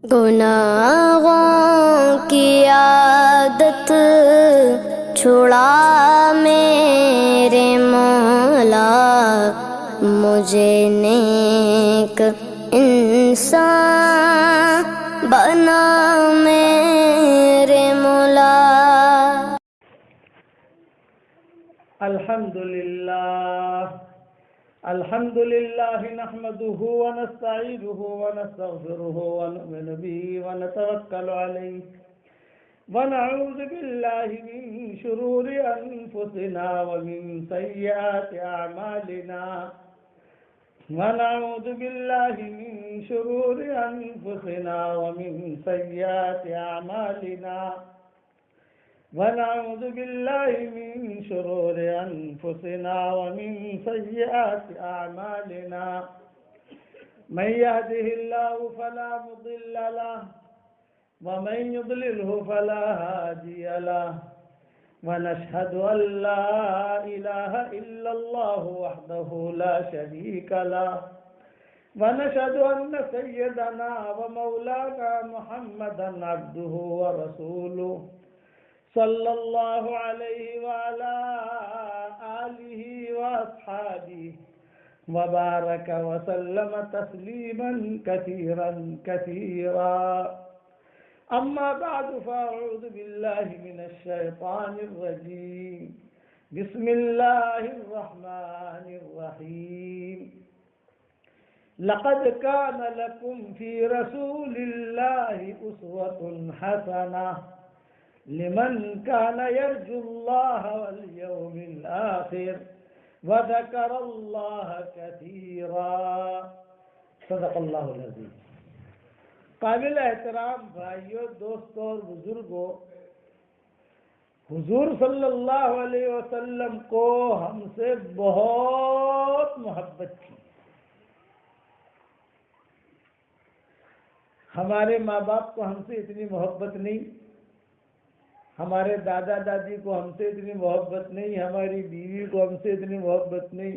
گناہوں کی عادت چھڑا میرے مولا، مجھے نیک انسان بنا میرے مولا۔ الحمد للہ نحمده ونستعینه ونستغفره ونؤمن به ونتوکل علیہ ونعوذ باللہ من شرور انفسنا ومن سیئات اعمالنا ونعوذ باللہ من شرور انفسنا ومن سیئات اعمالنا ونعوذ باللہ من شرور انفسنا ومن سیئات اعمالنا من يهده الله فلا مضل له ومن يضلله فلا هادي له ونشهد ان لا اله الا الله وحده لا شريك له ونشهد ان سيدنا ومولانا محمدا عبده ورسوله صلی اللہ علیہ وعلا آلہ واصحابہ وبارک وسلم تسلیما کثیرا کثیرا اما بعد فاعوذ باللہ من الشیطان الرجیم بسم اللہ الرحمن الرحیم لقد كان لكم في رسول الله أسوة حسنة لمن كان يرجو الله واليوم الآخر وذكر الله كثيرا صدق اللہ العظیم۔ قابل احترام بھائیوں، دوستوں اور بزرگوں، حضور صلی اللہ علیہ وسلم کو ہم سے بہت محبت تھی۔ ہمارے ماں باپ کو ہم سے اتنی محبت نہیں، ہمارے دادا دادی کو ہم سے اتنی محبت نہیں، ہماری بیوی کو ہم سے اتنی محبت نہیں،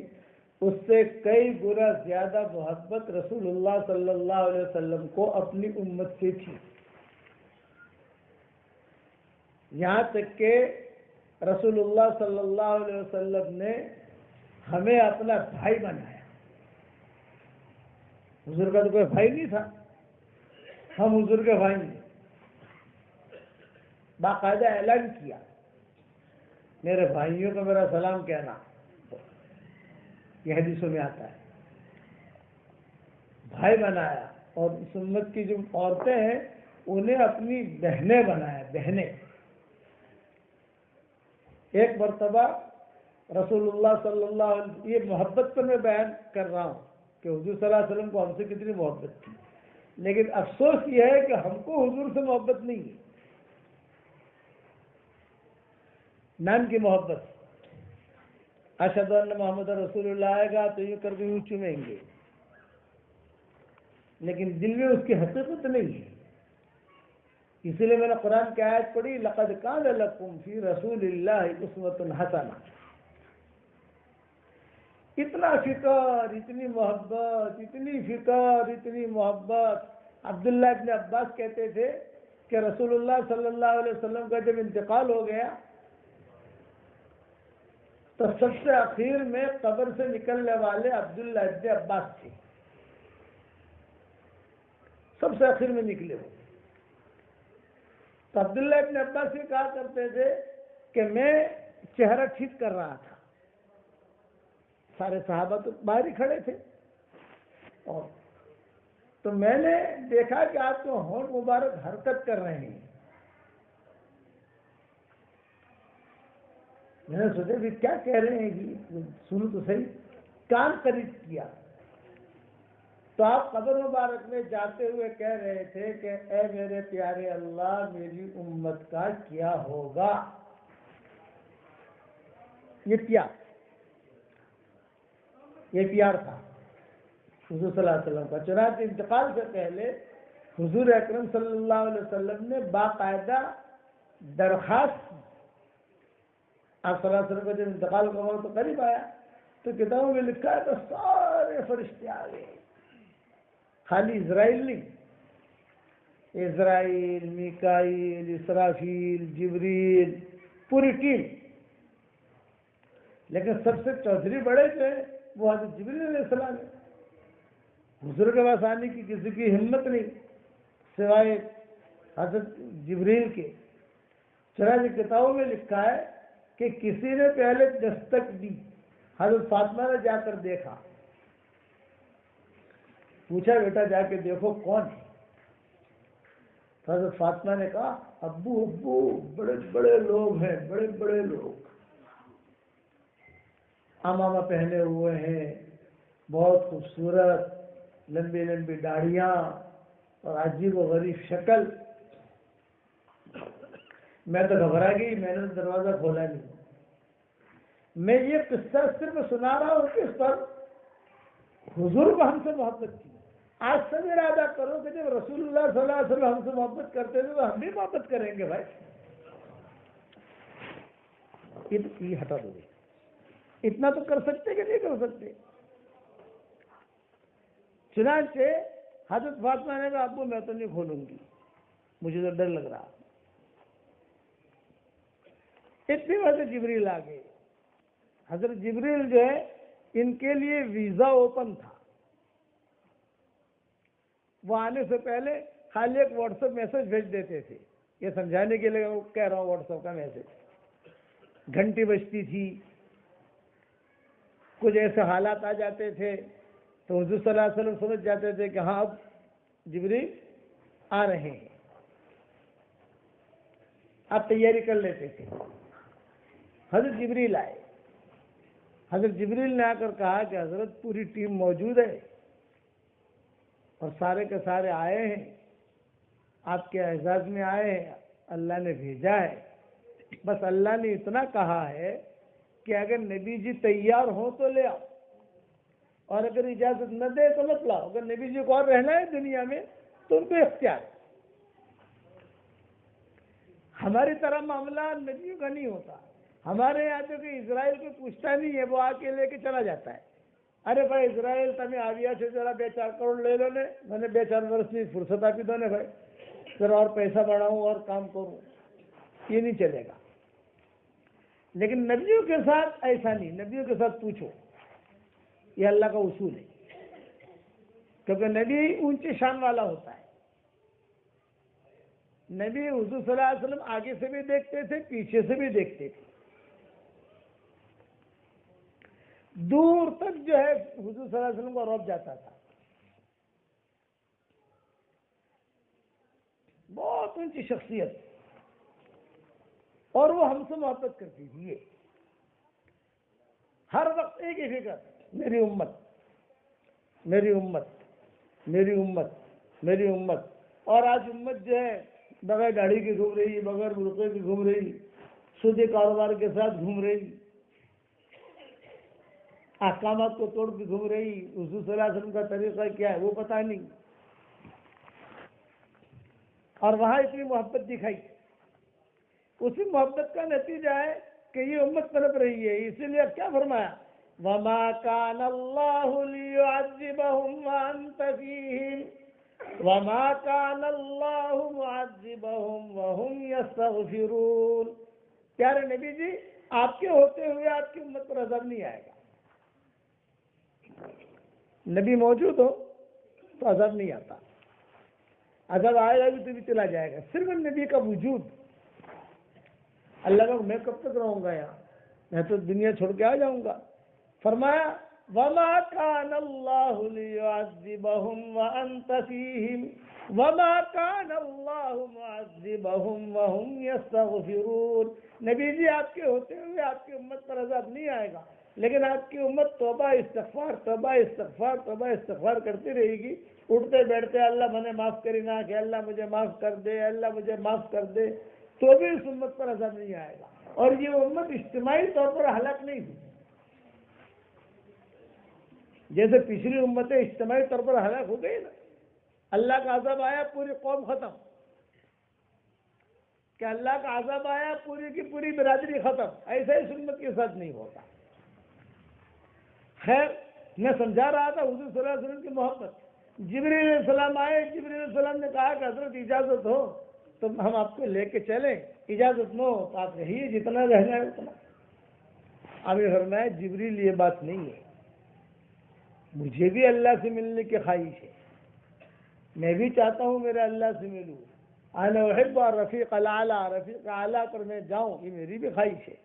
اس سے کئی گنا زیادہ محبت رسول اللہ صلی اللہ علیہ وسلم کو اپنی امت سے تھی۔ یہاں تک کہ رسول اللہ صلی اللہ علیہ وسلم نے ہمیں اپنا بھائی بنایا۔ حضور کا تو کوئی بھائی نہیں تھا، ہم حضور کے بھائی ہیں۔ باقاعدہ اعلان کیا، میرے بھائیوں کو میرا سلام کہنا، یہ حدیثوں میں آتا ہے۔ بھائی بنایا، اور اس امت کی جو عورتیں ہیں انہیں اپنی بہنیں بنایا، بہنیں۔ ایک مرتبہ رسول اللہ صلی اللہ علیہ وسلم، یہ محبت پر میں بیان کر رہا ہوں کہ حضور صلی اللہ علیہ وسلم کو ہم سے کتنی محبت تھی، لیکن افسوس یہ ہے کہ ہم کو حضور سے محبت نہیں ہے۔ نام کی محبت، اشہد ان محمد رسول اللہ آئے گا تو یوں کر کے یوں چومیں گے، لیکن دل میں اس کی حقیقت نہیں ہے۔ اسی لیے میں نے قرآن کی آیت پڑھی، لقد کان لکم فی رسول اللہ اسوۃ حسنہ۔ اتنا فکر، اتنی محبت، اتنی فکر، اتنی محبت۔ عبداللہ ابن عباس کہتے تھے کہ رسول اللہ صلی اللہ علیہ وسلم کا جب انتقال ہو گیا تو سب سے اخیر میں قبر سے نکلنے والے عبداللہ ابن عباس تھے، سب سے اخیر میں نکلے وہ۔ تو عبداللہ ابن عباس یہ کہا کرتے تھے کہ میں چہرہ ٹھیک کر رہا تھا، سارے صحابہ تو باہر ہی کھڑے تھے، اور تو میں نے دیکھا کہ آپ تو ہونٹ مبارک حرکت کر رہے ہیں۔ میں نے سوچا کہ کیا کہہ رہے ہیں جی، سنو تو صحیح۔ کان قریب کیا تو آپ قبر مبارک میں جاتے ہوئے کہہ رہے تھے کہ اے میرے پیارے اللہ، میری امت کا کیا ہوگا۔ یہ پیار تھا حضور صلی اللہ علیہ وسلم کا۔ چنانچہ انتقال سے پہلے حضور اکرم صلی اللہ علیہ وسلم نے باقاعدہ درخواست کی۔ آپ صلی اللہ علیہ وسلم کا جب انتقال کا وقت قریب آیا تو کتابوں میں لکھا ہے تو سارے فرشتے آ گئے، خالی اسرائیل نہیں، اسرائیل، میکائیل، اسرافیل، جبریل، پوری ٹیم. لیکن سب سے چودھری بڑے جو ہیں وہ حضرت جبریل علیہ السلام ہے. حضور کے پاس آنے کی کسی کی ہمت نہیں سوائے حضرت جبریل کے. چنانچہ کتابوں میں لکھا ہے کہ کسی نے پہلے دستک دی، حضرت فاطمہ نے جا کر دیکھا، پوچھا بیٹا جا کے دیکھو کون ہے. تو حضرت فاطمہ نے کہا ابو ابو بڑے بڑے لوگ ہیں، بڑے بڑے لوگ، عمامہ پہنے ہوئے ہیں، بہت خوبصورت، لمبی لمبی داڑھیاں اور عجیب و غریب شکل. میں تو گھبرا گئی، میں نے دروازہ کھولا نہیں. میں یہ قصہ صرف سنا رہا ہوں کہ اس پر حضور کو ہم سے محبت کی. آج سے ارادہ کرو کہ جب رسول اللہ صلی اللہ علیہ وسلم ہم سے محبت کرتے تھے تو ہم بھی محبت کریں گے. بھائی یہ ہٹا دو، اتنا تو کر سکتے کہ نہیں کر سکتے. چنانچہ حضرت فاطمہ نے کہا ابو میں تو نہیں کھولوں گی، مجھے تو ڈر لگ رہا. اتنی وجہ جبریل آ گئے. حضرت جبریل جو ہے ان کے لیے ویزا اوپن تھا. وہ آنے سے پہلے خالی ایک واٹس ایپ میسج بھیج دیتے تھے، یہ سمجھانے کے لیے کہہ رہا ہوں واٹس ایپ کا میسج. گھنٹی بجتی تھی، کچھ ایسے حالات آ جاتے تھے تو حضور صلی اللہ علیہ وسلم سمجھ جاتے تھے کہ ہاں اب جبریل آ رہے ہیں، آپ تیاری کر لیتے تھے. حضرت جبریل آئے. حضرت جبریل نے آ کر کہا کہ حضرت پوری ٹیم موجود ہے اور سارے کے سارے آئے ہیں، آپ کے اعزاز میں آئے ہیں، اللہ نے بھیجا ہے. بس اللہ نے اتنا کہا ہے کہ اگر نبی جی تیار ہوں تو لے آؤ، اور اگر اجازت نہ دے تو مت لاؤ. اگر نبی جی کو اور رہنا ہے دنیا میں تو ان کو اختیار ہے. ہماری طرح معاملہ نبیوں کا نہیں ہوتا. ہمارے یہاں تو کہ اسرائیل کو پوچھتا نہیں ہے، وہ آ کے لے کے چلا جاتا ہے. ارے بھائی اسرائیل تمہیں آویا سے ذرا 2-4 کروڑ لے لو نے، میں نے 2-4 برس کی فرصت آپ ہی دو نے بھائی، ذرا اور پیسہ بڑھاؤں اور کام کروں. یہ نہیں چلے گا. لیکن نبیوں کے ساتھ ایسا نہیں. نبیوں کے ساتھ پوچھو، یہ اللہ کا اصول ہے، کیونکہ نبی اونچی شان والا ہوتا ہے. نبی حضور صلی اللہ علیہ وسلم آگے سے بھی دیکھتے تھے، پیچھے سے بھی دیکھتے تھے. دور تک جو ہے حضور صلی اللہ علیہ وسلم کو روب جاتا تھا. بہت اونچی شخصیت، اور وہ ہم سے محبت کرتی تھی. یہ ہر وقت ایک ہی فکر، میری امت میری امت میری امت میری امت. اور آج امت جو ہے بغیر داڑھی کی گھوم رہی، بغیر برقعے کی گھوم رہی، سودی کاروبار کے ساتھ گھوم رہی، احکامات کو توڑ کے گھوم رہی. حضور صلی اللہ علیہ وسلم کا طریقہ کیا ہے وہ پتہ نہیں، اور وہاں اتنی محبت دکھائی. اسی محبت کا نتیجہ ہے کہ یہ امت پنپ رہی ہے. اسی لیے کیا فرمایا، وَمَا كَانَ اللَّهُ لِيُعَذِّبَهُمْ وَأَنْتَ فِيهِمْ وَمَا كَانَ اللَّهُ مُعَذِّبَهُمْ وَهُمْ يَسْتَغْفِرُونَ. پیارے نبی جی، آپ کے ہوتے ہوئے آپ کی امت پر عذاب نہیں آئے گا. نبی موجود ہو تو عذاب نہیں آتا. عذاب آئے گا بھی تو بھی چلا جائے گا. صرف نبی کا وجود. اللہ کا میں کب تک رہوں گا یہاں، میں تو دنیا چھوڑ کے آ جاؤں گا. فرمایا وَمَا كَانَ اللَّهُ لِيُعَذِّبَهُمْ وَأَنْتَ فِيهِمْ وَمَا كَانَ اللَّهُ مُعَذِّبَهُمْ وَهُمْ يَسْتَغْفِرُونَ. نبی جی آپ کے ہوتے ہوئے آپ کی امت پر عذاب نہیں آئے گا، لیکن آپ کی امت توبہ استغفار توبہ استغفار توبہ استغفار کرتی رہے گی. اٹھتے بیٹھتے اللہ مجھے معاف کری نہ کہ اللہ مجھے معاف کر دے، اللہ مجھے معاف کر دے، تو بھی اس امت پر عذاب نہیں آئے گا. اور یہ امت اجتماعی طور پر ہلاک نہیں ہوئی، جیسے پچھلی امتیں اجتماعی طور پر ہلاک ہو گئی نا. اللہ کا عذاب آیا پوری قوم ختم، کہ اللہ کا عذاب آیا پوری کی پوری برادری ختم. ایسا اس امت کے ساتھ نہیں ہوتا. خیر، میں سمجھا رہا تھا حضور صلی اللہ علیہ وسلم کی محبت. جبریل علیہ السلام آئے، جبریل علیہ السلام نے کہا کہ حضرت اجازت ہو تو ہم آپ کو لے کے چلیں، اجازت نہ ہو تو آپ رہیے، جتنا رہنا ہے اتنا۔ اب یہ فرمایا جبریل یہ بات نہیں ہے، مجھے بھی اللہ سے ملنے کی خواہش ہے، میں بھی چاہتا ہوں میرا اللہ سے ملوں، انا احب رفیق الاعلیٰ، رفیق اعلیٰ پر میں جاؤں، یہ میری بھی خواہش ہے،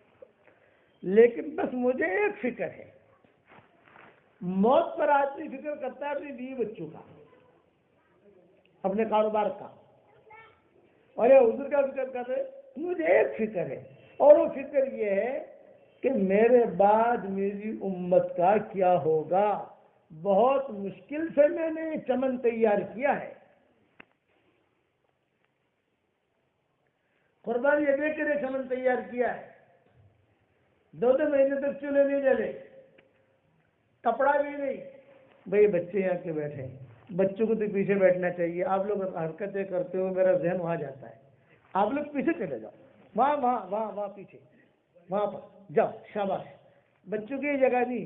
لیکن بس مجھے ایک فکر ہے، موت پر آدمی فکر کرتا ہے اپنی بیوی بچوں کا، اپنے کاروبار کا، اور یہ حضور کا فکر کر رہے، مجھے ایک فکر ہے، اور وہ فکر یہ ہے کہ میرے بعد میری امت کا کیا ہوگا۔ بہت مشکل سے میں نے چمن تیار کیا ہے، قربان یہ دے کر چمن تیار کیا ہے، 2 مہینے تک چولہے نہیں جلے، کپڑا بھی نہیں، بھئی بچے یہاں کے بیٹھے ہیں، بچوں کو تو پیچھے بیٹھنا چاہیے، آپ لوگ حرکتیں کرتے ہو میرا ذہن وہاں جاتا ہے، آپ لوگ پیچھے چلے جاؤ، وہاں پیچھے، وہاں پر جاؤ، شاباش، بچوں کی یہ جگہ نہیں،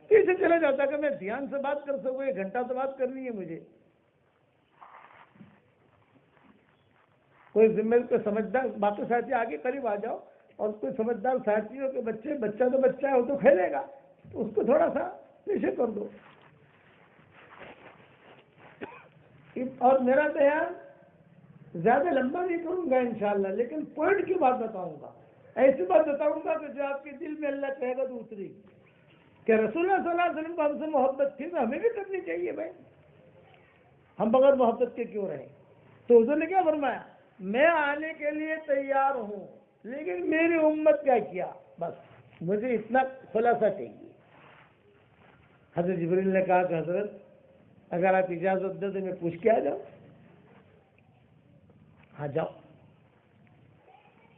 پیچھے چلے جاتا کہ میں دھیان سے بات کر سکوں، 1 گھنٹہ تو بات کرنی ہے مجھے۔ کوئی ذمہ کوئی سمجھدار باقی ساتھی آگے قریب آ جاؤ، اور کوئی سمجھدار ساتھی ہو کہ بچہ تو بچہ ہے، وہ تو کھیلے گا، تو اس کو تھوڑا سا پیچھے کر دو۔ اور میرا بیان زیادہ لمبا نہیں کروں گا انشاءاللہ، لیکن پوائنٹ کی بات بتاؤں گا، ایسی بات بتاؤں گا کہ جو آپ کے دل میں اللہ کہے گا تو اترے گی کہ رسول اللہ صلی اللہ علیہ وسلم کو ہم سے محبت تھی تو ہمیں بھی کرنی چاہیے بھائی، ہم بغیر محبت کے کیوں رہیں۔ تو حضور نے کیا فرمایا، میں آنے کے لیے تیار ہوں، لیکن میری امت کا کیا، بس مجھے اتنا خلاصہ چاہیے۔ حضرت جبریل نے کہا کہ حضرت اگر آپ اجازت دیں تو میں پوچھ کے آ جاؤں؟ ہاں جاؤ۔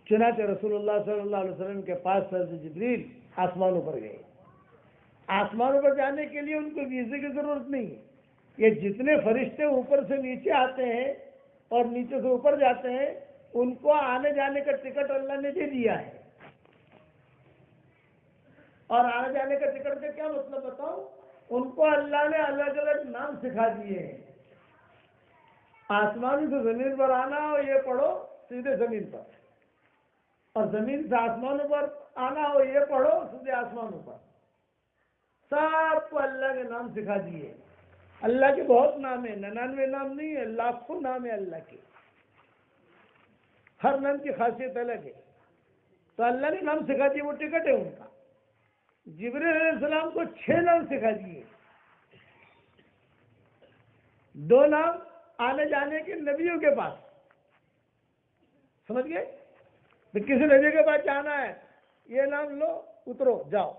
چنانچہ رسول اللہ صلی اللہ علیہ وسلم کے پاس حضرت جبریل آسمانوں پر گئے۔ آسمانوں پر جانے کے لیے ان کو ویزے کی ضرورت نہیں ہے، یہ جتنے فرشتے اوپر سے نیچے آتے ہیں اور نیچے سے اوپر جاتے ہیں، ان کو آنے جانے کا ٹکٹ اللہ نے دے دیا ہے۔ اور آنے جانے کا ٹکٹ کا کیا مطلب بتاؤں، ان کو اللہ نے الگ الگ نام سکھا دیے ہیں۔ آسمان سے زمین پر آنا ہو یہ پڑھو سیدھے زمین پر، اور زمین سے آسمانوں پر آنا ہو یہ پڑھو سیدھے آسمانوں پر، سب کو اللہ کے نام سکھا دیے۔ اللہ کے بہت نام ہیں، 99 نام نہیں ہے، لاکھوں نام ہے اللہ کے، ہر نام کی خاصیت الگ ہے، تو اللہ نے نام سکھا دیے، وہ ٹکٹ ہے ان کا۔ جبریل علیہ السلام کو 6 نام سکھا دیے، 2 نام آنے جانے کے نبیوں کے پاس، سمجھ گئے؟ کسی نبی کے پاس جانا ہے، یہ نام لو اترو جاؤ،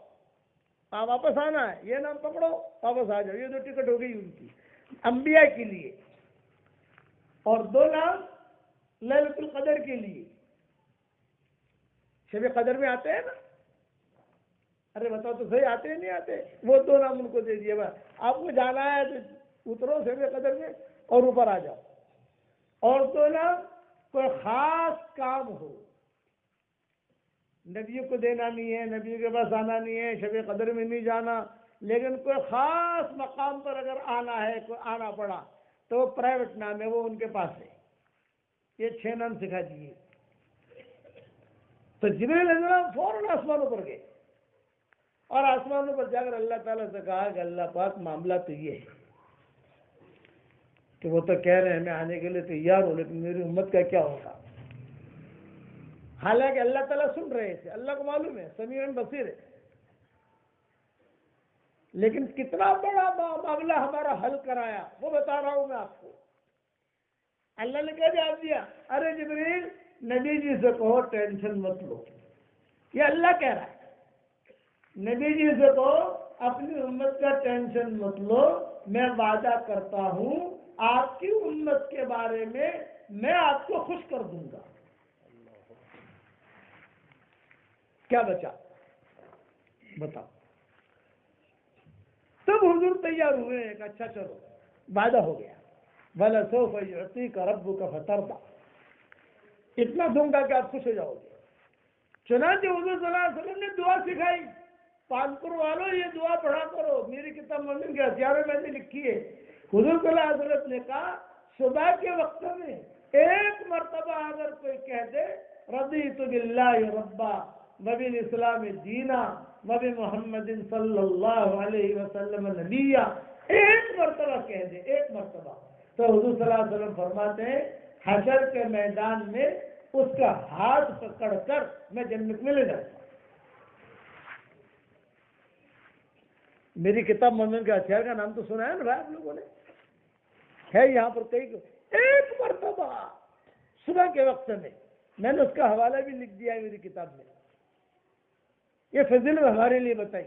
واپس آنا ہے یہ نام پکڑو واپس آ جاؤ، یہ 2 ٹکٹ ہو گئی ان کی انبیاء کے لیے۔ اور 2 نام لیلۃ القدر کے لیے، شب قدر میں آتے ہیں نا، ارے بتاؤ تو صحیح آتے ہیں نہیں آتے، وہ 2 نام ان کو دے دیے، آپ کو جانا ہے تو اترو شب قدر میں اور اوپر آ جاؤ۔ اور 2 نام کوئی خاص کام ہو، نبیوں کو دینا نہیں ہے، نبیوں کے پاس آنا نہیں ہے، شب قدر میں نہیں جانا، لیکن کوئی خاص مقام پر اگر آنا ہے، کوئی آنا پڑا تو وہ پرائیویٹ نام ہے، وہ ان کے پاس ہے۔ یہ 6 نام سکھا دیے۔ تو جبریل علیہ السلام فوراً آسمانوں پر گئے، اور آسمانوں پر جا کر اللہ تعالیٰ سے کہا کہ اللہ پاک معاملہ تو یہ ہے کہ وہ تو کہہ رہے ہیں میں آنے کے لیے تیار ہوں، لیکن میری امت کا کیا ہوگا۔ حالانکہ اللہ تعالیٰ سن رہے تھے، اللہ کو معلوم ہے، سمیع بصیر ہے، لیکن کتنا بڑا معاملہ ہمارا حل کرایا وہ بتا رہا ہوں میں آپ کو۔ اللہ نے کیا جواب دیا، ارے جبریل نبی جی سے کہو ٹینشن مت لو، یہ اللہ کہہ رہا ہے، نبی جی سے کہو اپنی امت کا ٹینشن مت لو، میں وعدہ کرتا ہوں آپ کی امت کے بارے میں آپ کو خوش کر دوں گا۔ کیا بچا بتاؤ؟ تب حضور تیار ہوئے ہیں کہ اچھا چلو وعدہ ہو گیا، وَلَسَوْفَ يُعْطِيكَ رَبُّكَ فَتَرْضَىٰ، اتنا دوں گا کہ آپ خوش ہو جاؤ گے۔ چنانچہ حضور صلی اللہ علیہ وسلم نے دعا سکھائی، پانپور والوں یہ دعا پڑھا کرو، میری کتاب مومن کے ہتھیاروں میں نے لکھی ہے۔ حضور صلی اللہ علیہ وسلم نے کہا صبح کے وقت میں ایک مرتبہ اگر کوئی کہہ دے رضیت باللہ ربا وبالاسلام دینا وبمحمد صلی اللہ علیہ وسلم نبیا، ایک مرتبہ کہہ دے، ایک مرتبہ، تو حضور صلی اللہ علیہ وسلم فرماتے ہیں حشر کے میدان میں اس کا ہاتھ پکڑ کر میں جنت میں لے جاؤں گا۔ میری کتاب مومن کے ہتھیار کا نام تو سنا ہے نا بھائی آپ لوگوں نے، ہے یہاں پر کئی، ایک مرتبہ صبح کے وقت میں نے اس کا حوالہ بھی لکھ دیا ہے میری کتاب میں۔ یہ فضیلت ہمارے لیے بتائی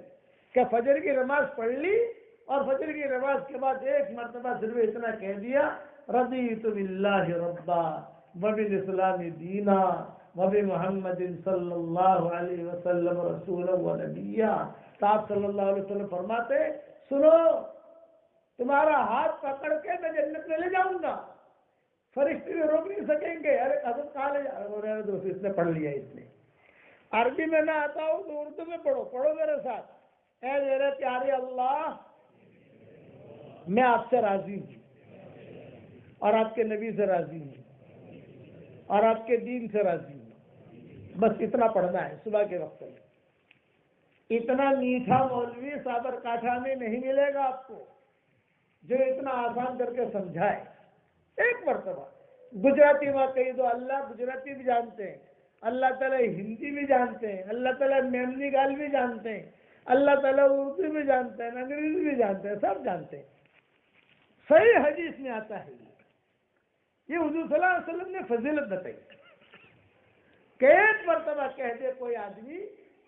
کہ فجر کی نماز پڑھ لی اور فجر کی نماز کے بعد ایک مرتبہ صرف اتنا کہہ دیا رضیت باللہ ربا وبالاسلام دینا وبمحمد صلی اللہ علیہ وسلم رسولا و نبیا۔ تو آپ صلی اللہ علیہ وسلم فرماتے سنو تمہارا ہاتھ پکڑ کے میں جنت میں لے جاؤں گا، فرشتے بھی روک نہیں سکیں گے۔ ارے حضرت کہاں لے جا، اس نے پڑھ لیا، اس نے عربی میں نہ آتا ہوں تو اردو میں پڑھو میرے ساتھ۔ اے میرے پیارے اللہ، میں آپ سے راضی ہوں اور آپ کے نبی سے راضی ہوں اور آپ کے دین سے راضی ہوں۔ بس اتنا پڑھنا ہے صبح کے وقت میں۔ اتنا میٹھا مولوی صابر کاٹھا میں نہیں ملے گا آپ کو جو اتنا آسان کر کے سمجھائے۔ ایک مرتبہ گجراتی میں کہی تو اللہ گجراتی بھی جانتے ہیں، اللہ تعالیٰ ہندی بھی جانتے ہیں، اللہ تعالیٰ میمنی گال بھی جانتے ہیں، اللہ تعالیٰ اردو بھی جانتے ہیں، انگریزی بھی جانتے ہیں، سب جانتے ہیں۔ صحیح حدیث میں آتا ہے یہ حضور صلی اللہ علیہ وسلم نے فضیلت بتائی کہ ایک مرتبہ کہہ دے کوئی آدمی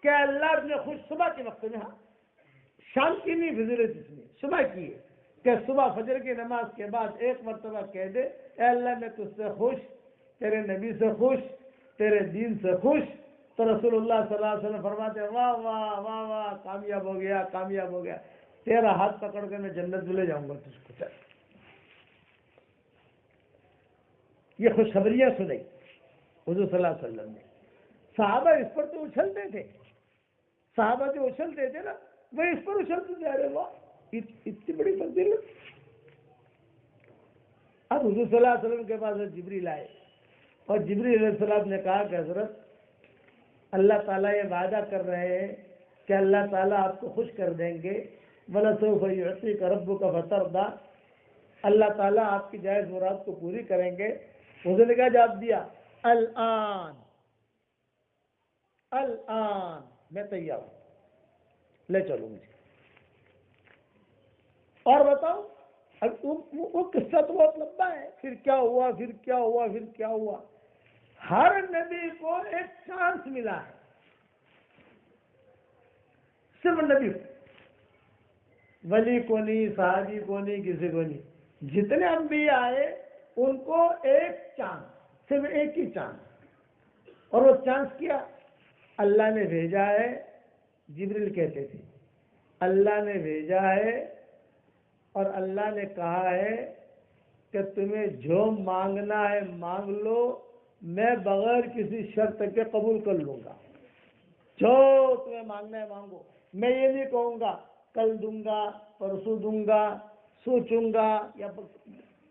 کہ اللہ نے خوش صبح کے وقت میں، ہاں شام کی نہیں فضیلت اس میں صبح کی ہے کہ صبح فجر کی نماز کے بعد ایک مرتبہ کہہ دے اے اللہ میں تجھ سے خوش، تیرے نبی سے خوش، تیرے دین سے خوش، تو رسول اللہ صلی اللہ علیہ وسلم فرماتے ہیں واہ واہ واہ واہ، کامیاب ہو گیا، کامیاب ہو گیا، تیرا ہاتھ پکڑ کے میں جنت میں لے جاؤں گا تجھ کو۔ چل یہ خوشخبریاں سنائی حضور صلی اللہ علیہ وسلم نے۔ صحابہ اس پر تو اچھلتے تھے، صحابہ جو اچھلتے تھے نا وہ اس پر اچھلتے تھے، ارے واہ اتنی بڑی فضیلت۔ اب حضور صلی اللہ علیہ وسلم کے پاس جبریل آئے اور جبریل علیہ السلام نے کہا کہ حضرت اللہ تعالیٰ یہ وعدہ کر رہے ہیں کہ اللہ تعالیٰ آپ کو خوش کر دیں گے، وَلَسَوْفَ يُعْطِيكَ رَبُّكَ فَتَرْضَىٰ، اللہ تعالیٰ آپ کی جائز مراد کو پوری کریں گے۔ حضور نے کہا جواب دیا الآن میں تیار ہوں، لے چلو مجھے۔ اور بتاؤ اب وہ قصہ تو بہت لمبا ہے، پھر کیا ہوا، پھر کیا ہوا، پھر کیا ہوا۔ ہر نبی کو ایک چانس ملا ہے، صرف نبی ولی کو نہیں، صحابی کو نہیں، کسی کو نہیں، جتنے انبیاء آئے ان کو ایک چانس، صرف ایک ہی چانس، اور وہ چانس کیا اللہ نے بھیجا ہے۔ جبریل کہتے تھے اللہ نے بھیجا ہے اور اللہ نے کہا ہے کہ تمہیں جو مانگنا ہے مانگ لو، میں بغیر کسی شرط کے قبول کر لوں گا۔ جو تمہیں مانگنا ہے مانگو، میں یہ نہیں کہوں گا کل دوں گا، پرسوں دوں گا، سوچوں گا یا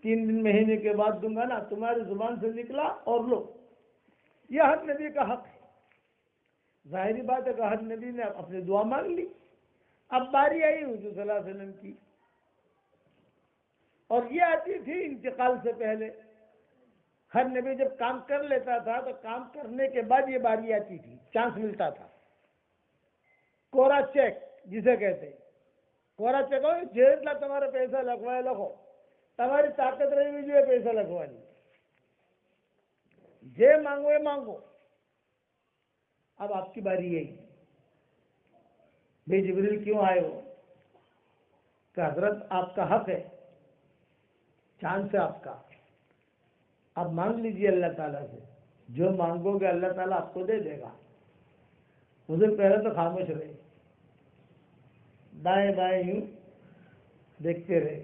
3 دن مہینے کے بعد دوں گا، نا تمہاری زبان سے نکلا اور لو۔ یہ ہر نبی کا حق ہے۔ ظاہری بات ہے کہ ہر نبی نے اپنی دعا مانگ لی۔ اب باری آئی حضور صلی اللہ علیہ وسلم کی، اور یہ آتی تھی انتقال سے پہلے۔ ہر نبی جب کام کر لیتا تھا تو کام کرنے کے بعد یہ باری آتی تھی، چانس ملتا تھا۔ کوڑا چیک جسے کہتے ہیں، کوڑا چیک ہو جیتنا تمہارا پیسہ لگوائے لگو، تمہاری طاقت رہی ہوئی جو پیسہ لگوانی، جے مانگو یہ مانگو۔ اب آپ کی باری ہے، بھائی جبریل کیوں آئے ہو؟ کہ حضرت آپ کا حق ہے، چانس ہے آپ کا، اب مانگ لیجئے اللہ تعالیٰ سے، جو مانگو گے اللہ تعالیٰ آپ کو دے دے گا۔ حضور پہلے تو خاموش رہے، دائیں بائیں یوں دیکھتے رہے۔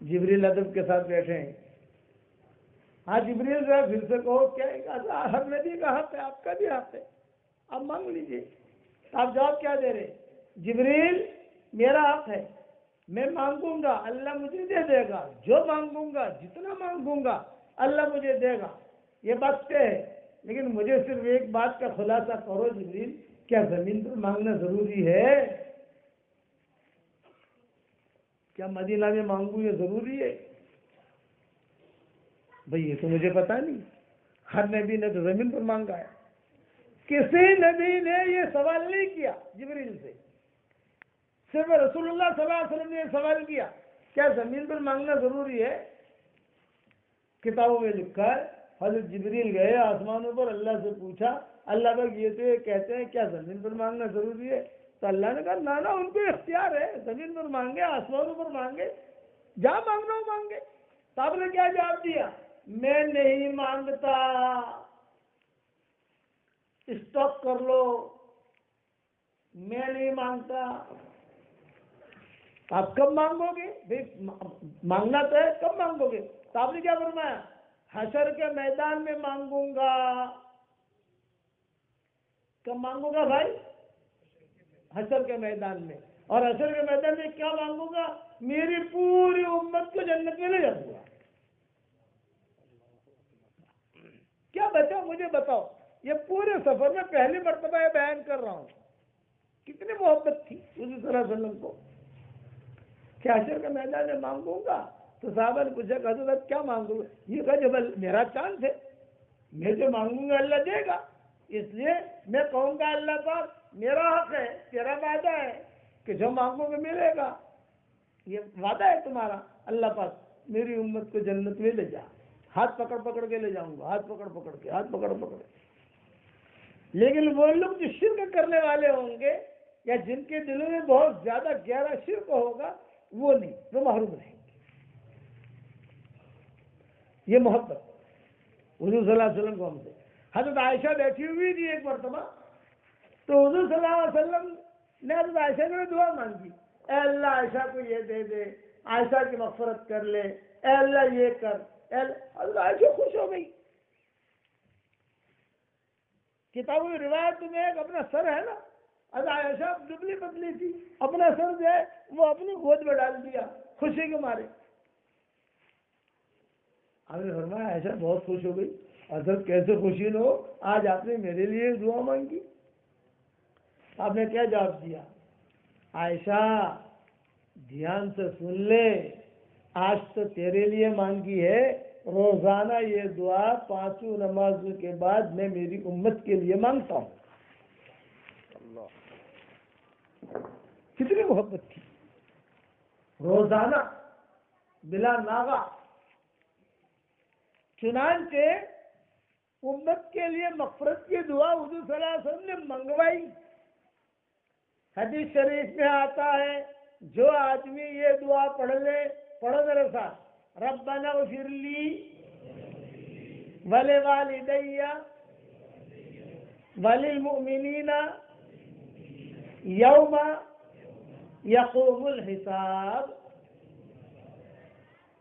جبریل ادب کے ساتھ بیٹھے ہیں۔ ہاں جبریل جو ہے پھر سے کہو کیا ہے؟ ہر نبی کا حق ہے، آپ کا بھی حق ہے، آپ مانگ لیجئے۔ آپ جواب کیا دے رہے؟ جبریل میرا حق ہے، میں مانگوں گا اللہ مجھے دے دے گا، جو مانگوں گا جتنا مانگوں گا اللہ مجھے دے گا، یہ بات طے ہے، لیکن مجھے صرف ایک بات کا خلاصہ کرو جبریل، کیا زمین پر مانگنا ضروری ہے؟ کیا مدینہ میں مانگوں یہ ضروری ہے؟ بھئی یہ تو مجھے پتا نہیں، ہر نبی نے تو زمین پر مانگا ہے، کسی نبی نے یہ سوال نہیں کیا جبریل سے، صرف رسول اللہ صلی اللہ علیہ وسلم نے یہ سوال کیا کیا زمین پر مانگنا ضروری ہے؟ کتابوں میں لکھا ہے حضرت جبریل گئے آسمانوں پر، اللہ سے پوچھا اللہ بھائی یہ تو یہ کہتے ہیں کیا زمین پر مانگنا ضروری ہے؟ تو اللہ نے کہا نا ان کو اختیار ہے، زمین پر مانگے آسمانوں پر مانگے، جہاں مانگنا ہو مانگے۔ تو آپ نے کیا جواب دیا؟ میں نہیں مانگتا، اسٹاپ کر لو، میں نہیں مانگتا۔ آپ کب مانگو گے؟ بھائی مانگنا تو ہے، کب مانگو گے؟ تو آپ نے کیا فرمایا؟ حشر کے میدان میں مانگوں گا۔ کب مانگوں گا بھائی؟ حشر کے میدان میں۔ اور حشر کے میدان میں کیا مانگوں گا؟ میری پوری امت کو جنت میں لے جاؤں گا۔ کیا بچا مجھے بتاؤ، یہ پورے سفر میں پہلی مرتبہ یہ بیان کر رہا ہوں، کتنی محبت تھی حضور صلی اللہ علیہ وسلم کو کہ حشر کے میدان میں مانگوں گا۔ تو صحابہ نے پوچھا کہ حضرت کیا مانگوں گا؟ یہ کہا جب میرا چانس ہے، میں جو مانگوں گا اللہ دے گا، اس لیے میں کہوں گا اللہ پاک میرا حق ہے، تیرا وعدہ ہے کہ جو مانگو گے ملے گا، یہ وعدہ ہے تمہارا اللہ پاک میری امت کو جنت میں لے جا۔ ہاتھ پکڑ پکڑ کے لے جاؤں گا، ہاتھ پکڑ پکڑ کے، ہاتھ پکڑ پکڑ کے۔ لیکن وہ لوگ جو شرک کرنے والے ہوں گے یا جن کے دلوں میں بہت زیادہ گہرا شرک ہوگا وہ نہیں، وہ محروم رہیں گے۔ یہ محبت حضور صلی اللہ علیہ وسلم کو ہم سے۔ حضرت عائشہ بیٹھی ہوئی تھی ایک مرتبہ، تو حضور صلی اللہ علیہ وسلم نے حضرت عائشہ نے دعا مانگی، اے اللہ عائشہ کو یہ دے دے، عائشہ کی مغفرت کر لے، اے اللہ یہ کر، اے اللہ۔ حضرت عائشہ خوش ہو گئی۔ کتابوں کی روایت میں ایک اپنا سر ہے نا، حضرت عائشہ دبلی پتلی تھی، اپنا سر جو ہے وہ اپنی گود میں ڈال دیا خوشی کے مارے۔ آپ نے فرمایا عائشہ بہت خوش ہو گئی۔ حضرت کیسے خوشی نہ ہو، آج آپ نے میرے لیے دعا مانگی۔ آپ نے کیا جواب دیا؟ عائشہ دھیان سے سن لے، آج تو تیرے لیے مانگی ہے، روزانہ یہ دعا 5 نمازوں کے بعد میں میری امت کے لیے مانگتا ہوں۔ کتنی محبت تھی، روزانہ بلا ناغہ۔ چنانچہ امت کے لیے مغفرت کی دعا حضور صلی اللہ علیہ وسلم نے منگوائی۔ حدیث شریف میں آتا ہے جو آدمی یہ دعا پڑھ لے، پڑھو میرے ساتھ، ربنا اغفر لی ولوالدی وللمؤمنین یوم یقوم الحساب۔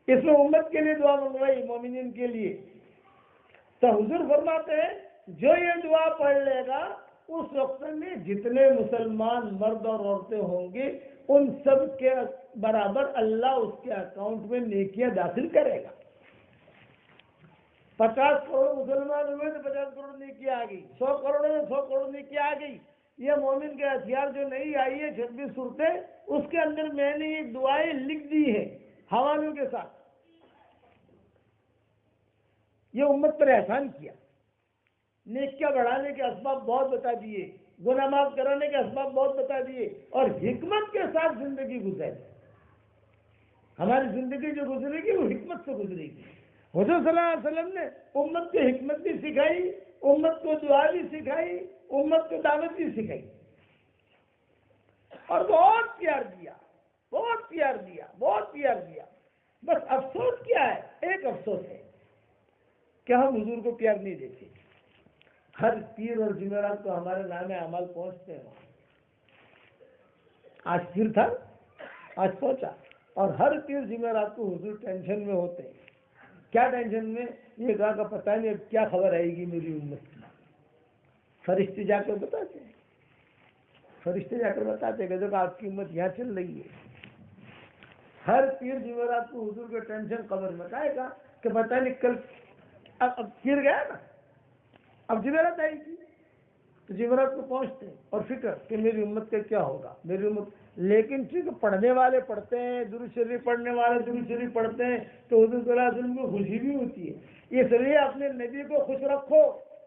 اس میں امت کے لیے دعا منگوائی، مومنین کے لیے۔ تو حضور فرماتے ہیں جو یہ دعا پڑھ لے گا اس وقت میں جتنے مسلمان مرد اور عورتیں ہوں گے ان سب کے برابر اللہ اس کے اکاؤنٹ میں نیکیاں داخل کرے گا۔ 50 کروڑ مسلمان ہوئے تو 50 کروڑ نیکیاں آ گئی، 100 کروڑ میں 100 کروڑ نیکیاں آ گئی۔ یہ مومن کے ہتھیار جو نہیں آئی ہے 26 صورتیں، اس کے اندر میں نے یہ دعائیں لکھ دی ہیں حوالوں کے ساتھ۔ یہ امت پر احسان کیا، نیکیاں بڑھانے کے اسباب بہت بتا دیے، گناہ معاف کرانے کے اسباب بہت بتا دیے، اور حکمت کے ساتھ زندگی گزاری۔ ہماری زندگی جو گزرے گی وہ حکمت سے گزرے گی۔ حضور صلی اللہ علیہ وسلم نے امت کو حکمت بھی سکھائی، امت کو دعا بھی سکھائی، امت کو دعوت بھی سکھائی، اور بہت پیار دیا، بہت پیار دیا، بہت پیار دیا۔ بس افسوس کیا ہے؟ ایک افسوس ہے کہ ہم حضور کو پیار نہیں دیتے۔ ہر پیر اور جمعرات کو ہمارے نام اعمال پہنچتے ہیں، آج پیر تھا، آج پہنچا، اور ہر پیر جمعرات کو حضور ٹینشن میں ہوتے ہیں۔ کیا ٹینشن میں؟ یہ کہا کہ پتہ نہیں اب کیا خبر آئے گی میری امت کی۔ فرشتے جا کے بتاتے ہیں فرشتے جا کر بتاتے کہ دیکھو آپ کی امت یہاں چل رہی ہے. ہر پیر جمعرات کو حضور کا ٹینشن قبر میں آئے گا کہ پتہ نہیں کل اب پیر گیا نا، اب جمعرات آئی تھی تو جمعرات کو پہنچتے ہیں اور فکر کہ میری امت کا کیا ہوگا، میری امت. لیکن ٹھیک پڑھنے والے پڑھتے ہیں، درود شریف پڑھنے والے درود شریف پڑھتے ہیں تو حضور صلی اللہ علیہ وسلم کو خوشی بھی ہوتی ہے. اس لیے اپنے نبی کو خوش رکھو،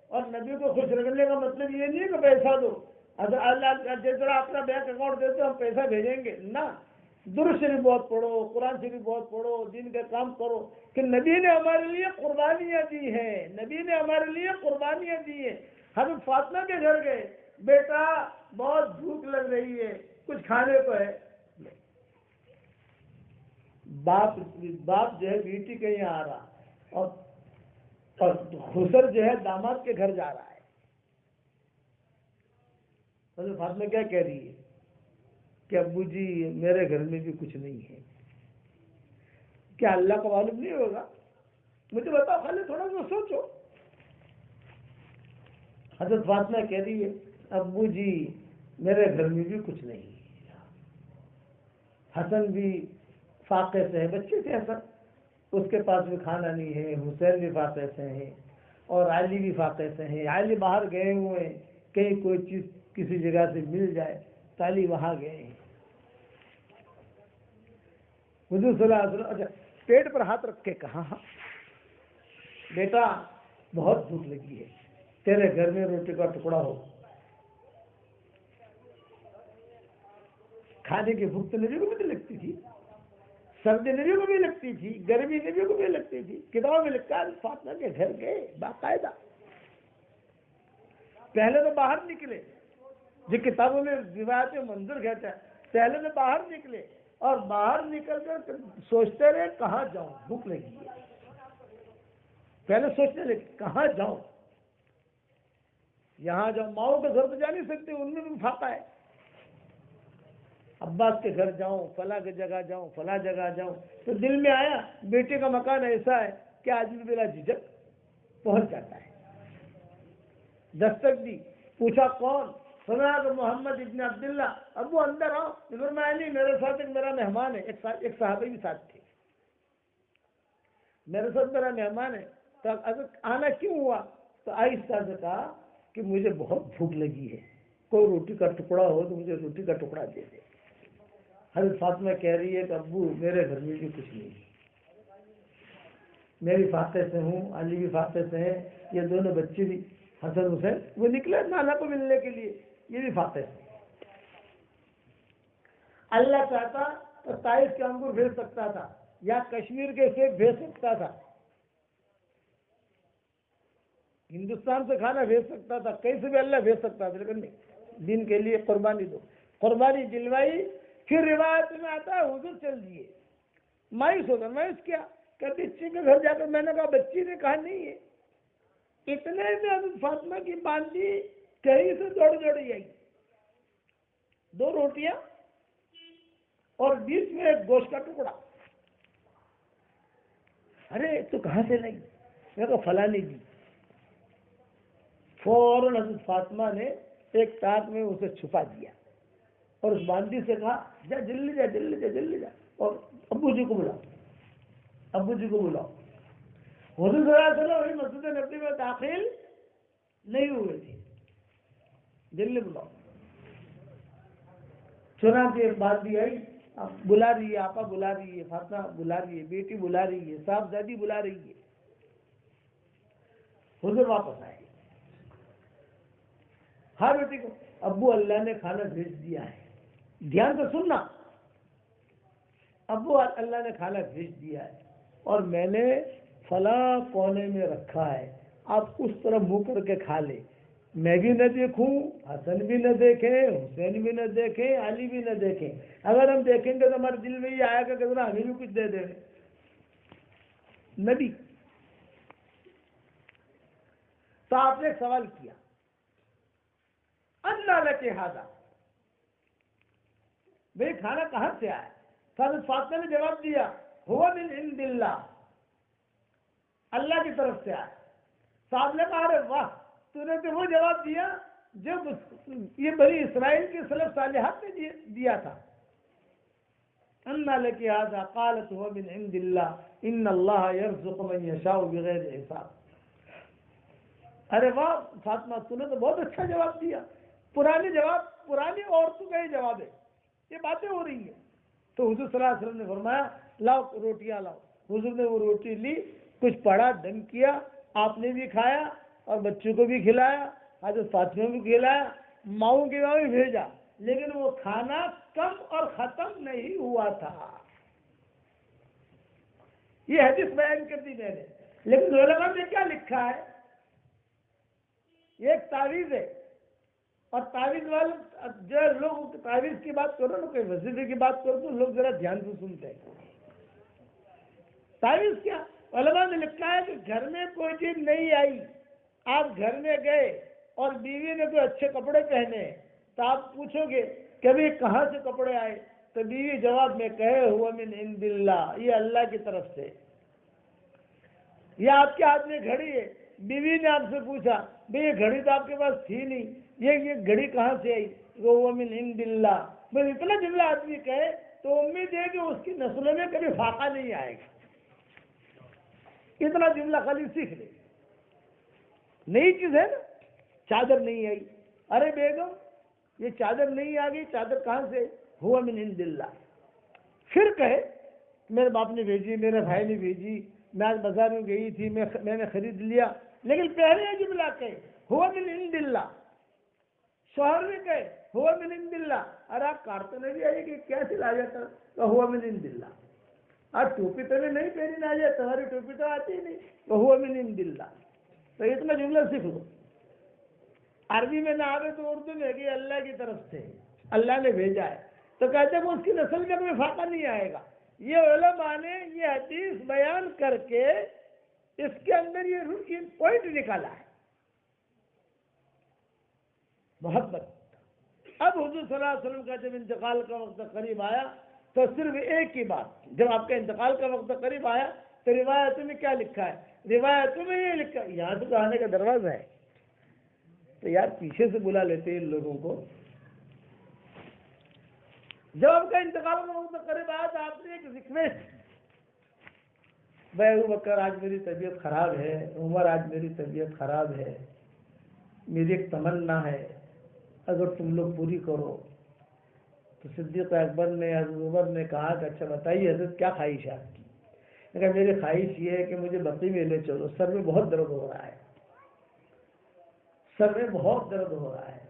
اور نبی کو خوش رکھنے کا مطلب یہ نہیں کہ پیسہ دو. اگر اللہ جس طرح اپنا بینک اکاؤنٹ دیتے ہم پیسہ بھیجیں گے نہ. درود شریف بہت پڑھو، قرآن شریف بہت پڑھو، دین کا کام کرو کہ نبی نے ہمارے لیے قربانیاں دی ہیں، نبی نے ہمارے لیے قربانیاں دی ہیں. حضرت فاطمہ کے گھر گئے، بیٹا بہت بھوک لگ رہی ہے، کچھ کھانے کو ہے. باپ جو ہے بیٹی کے یہاں آ رہا اور خسر جو ہے داماد کے گھر جا رہا ہے. حضرت فاطمہ کیا کہہ رہی ہے کہ ابو جی میرے گھر میں بھی کچھ نہیں ہے. کیا اللہ کو معلوم نہیں ہوگا؟ مجھے بتاؤ، خالی تھوڑا سا سوچو. حضرت فاطمہ کہہ رہی ہے ابو جی میرے گھر میں بھی کچھ نہیں. حسن بھی فاقے سے ہے، بچے تھے حسن، اس کے پاس بھی کھانا نہیں ہے. حسین بھی فاقے سے ہیں اور علی بھی فاقے سے ہیں. علی باہر گئے ہوئے ہیں، کہیں کوئی چیز کسی جگہ سے مل جائے تو علی وہاں گئے ہیں. حضور صلی اللہ علیہ وسلم اچھا پیٹ پر ہاتھ رکھ کے کہا بیٹا بہت بھوک لگی ہے، تیرے گھر میں روٹی کا ٹکڑا ہو. کھانے کی بھوک تو نبی کو بھی لگتی تھی، سردی نبی کو بھی لگتی تھی، گرمی نبی کو بھی لگتی تھی. کتابوں میں لکھا ہے فاطمہ کے گھر گئے باقاعدہ. پہلے تو باہر نکلے، جو کتابوں میں روایت منظر کہتا ہے، پہلے تو باہر نکلے اور باہر نکل کر سوچتے رہے کہاں جاؤں، بھوک لگی ہے. پہلے سوچتے رہے کہاں جاؤں، یہاں جاؤں. ماؤں کے گھر تو جا نہیں سکتے، ان میں بھی فاقہ ہے. عباس کے گھر جاؤں، فلاں کی جگہ جاؤں، فلاں جگہ جاؤں. تو دل میں آیا بیٹے کا مکان ایسا ہے کہ آدمی بلا جھجک پہنچ جاتا ہے. دستک دی، پوچھا کون؟ سنا تو محمد ابن عبداللہ. ابو اندر آؤ. میں نہیں، میرے ساتھ ایک میرا مہمان ہے. ایک صحابی بھی ساتھ تھے، میرے ساتھ میرا مہمان ہے. تو آنا کیوں ہوا؟ تو آہستہ سے کہا کہ مجھے بہت بھوک لگی ہے، کوئی روٹی کا ٹکڑا ہو تو مجھے روٹی کا ٹکڑا دے دے. حضرت فاطمہ کہہ رہی ہے کہ ابو میرے گھر میں بھی کچھ نہیں، میں بھی فاقے سے ہوں، علی بھی فاقے سے ہیں، یہ دونوں بچے بھی حسن حسین وہ نکلے نانا کو ملنے کے لیے، یہ بھی فاقے سے. اللہ چاہتا تو طائف کے انگور بھیج سکتا تھا یا کشمیر کے سیب بھیج سکتا تھا، ہندوستان سے کھانا بھیج سکتا تھا، کہیں سے بھی اللہ بھیج سکتا تھا، لیکن نہیں، دین کے لیے قربانی دو. قربانی دلوائی. پھر روایت میں آتا ہے حضور چل دیے. مایوس ہو گیا. مایوس کیا کہ بچی کے گھر جا کر میں نے کہا بچی نے کہا نہیں ہے. اتنے میں حضرت فاطمہ کی باندھی کہیں سے دوڑی آئی، 2 روٹیاں اور بیچ میں ایک گوشت کا ٹکڑا. ارے تو کہاں سے لائی؟ میں کہا فلانی دی. فوراً حضرت فاطمہ نے ایک تاک میں اسے چھپا دیا اور اس باندھی سے کہا جا جلدی جا جلدی جا جلدی جا اور ابو جی کو بلاؤ، ابو جی کو بلاؤ. حضور صلی اللہ علیہ وسلم مسجد نبوی میں داخل نہیں ہوئے تھے، جلدی بلاؤ. چنانچہ ایک بات بھی آئی، بلا رہی ہے، آپا بلا رہی ہے، فاطمہ بلا رہی ہے، بیٹی بلا رہی ہے، صاحبزادی بلا رہی ہے. حضور واپس آئے. ہاں بیٹی کو ابو اللہ نے کھانا بھیج دیا ہے. دھیان سے سننا، ابو اللہ نے کھانا بھیج دیا ہے اور میں نے فلاں کونے میں رکھا ہے، آپ اس طرح منہ کر کے کھا لے. میں بھی نہ دیکھوں، حسن بھی نہ دیکھیں، حسین بھی نہ دیکھیں، علی بھی نہ دیکھیں. اگر ہم دیکھیں گے تو ہمارے دل میں یہ آئے گا کہ ذرا ہمیں بھی کچھ دے دے. نبی. تو آپ نے ایک سوال کیا اللہ لکے ہذا، بھئی کھانا کہاں سے آیا؟ حضرت فاطمہ نے جواب دیا ہوا من عند اللہ، اللہ کی طرف سے آیا. صاحب نے کہا ارے واہ، تو نے تو وہ جواب دیا جب یہ بنی اسرائیل کے سلف صالحات نے دیا تھا. انا لکی ھذا قالت هو من عند اللہ ان اللہ یرزق من یشاء بغیر حساب. ارے واہ فاطمہ، تو نے تو بہت اچھا جواب دیا. پرانی عورتوں کا یہ جواب ہے. یہ باتیں ہو رہی ہیں. تو حضور صلی اللہ علیہ وسلم نے فرمایا لاؤ روٹیاں لاؤ. حضور نے وہ روٹی لی، کچھ پڑا، دم کیا، آپ نے بھی کھایا اور بچوں کو بھی کھلایا، حضرت فاطمہ بھی کھلایا، ماؤں کے وہاں بھی بھیجا. لیکن وہ کھانا کم اور ختم نہیں ہوا تھا. یہ حدیث بیان کر دی میں نے. لیکن علماء نے کیا لکھا ہے؟ یہ ایک تعویذ ہے. اور تعویذ والے جو لوگ تعویذ کی بات کرو نا، کوئی وظیفے کی بات کرو تو لوگ ذرا دھیان سے سنتے ہیں. تعویذ کیا؟ علماء نے لکھا ہے کہ گھر میں کوئی چیز نہیں آئی، آپ گھر میں گئے اور بیوی نے کوئی اچھے کپڑے پہنے تو آپ پوچھو گے کبھی کہاں سے کپڑے آئے؟ تو بیوی جواب میں کہے ہوا من عند اللہ، یہ اللہ کی طرف سے. یا آپ کے ہاتھ میں گھڑی ہے، بیوی نے آپ سے پوچھا بھئی یہ گھڑی تو آپ کے پاس تھی نہیں، یہ گھڑی کہاں سے آئی؟ وہ ہوا من عند اللہ. بس اتنا جملہ آدمی کہے تو امید ہے کہ اس کی نسلوں میں کبھی فاقہ نہیں آئے گا. اتنا جملہ خالی سیکھ لے. نئی چیز ہے نا، چادر نہیں آئی. ارے بیگم یہ چادر نہیں آ گئی، چادر کہاں سے؟ ہوا من عند اللہ. پھر کہے میرے باپ نے بھیجی، میرے بھائی نے بھیجی، میں آج بازار میں گئی تھی، میں نے خرید لیا. لیکن پہلے یہ جملہ کہے ہوا من عند اللہ. شوہر نے کہے ہوا من عند اللہ. ارے آپ کارتے نہیں بھی آئیے کہ کیسے لا جاتا تو ہوا من عند اللہ. آپ ٹوپی تو نہیں پہنی نہ جائے، تمہاری ٹوپی تو آتی نہیں تو ہوا من عند اللہ. تو اتنا جملہ سیکھ لو. عربی میں نہ آوے تو اردو میں کہ اللہ کی طرف سے اللہ نے بھیجا ہے. تو کہتے ہیں کہ اس کی نسل میں کوئی فاقہ نہیں آئے گا. یہ علماء نے یہ حدیث بیان کر کے اس کے اندر یہ پوائنٹ نکالا ہے. محبت. اب حضور صلی اللہ علیہ وسلم کا جب انتقال کا وقت قریب آیا تو صرف ایک ہی بات، جب آپ کا انتقال کا وقت قریب آیا تو روایتوں میں کیا لکھا ہے؟ روایتوں میں یہ لکھا ہے، یہاں سے تو آنے کا دروازہ ہے تو یار پیچھے سے بلا لیتے ہیں ان لوگوں کو. جب آپ کا انتقال کا وقت قریب آیا تو آپ نے ایک ریکویسٹ، بھائی ابو بکر آج میری طبیعت خراب ہے، عمر آج میری طبیعت خراب ہے، میری ایک تمنا ہے اگر تم لوگ پوری کرو. تو صدیق اکبر نے، حضرت عمر نے کہا کہ اچھا بتائیے حضرت کیا خواہش ہے آپ کی؟ میں کہا میری خواہش یہ ہے کہ مجھے بقی میں لے چلو، سر میں بہت درد ہو رہا ہے، سر میں بہت درد ہو رہا ہے،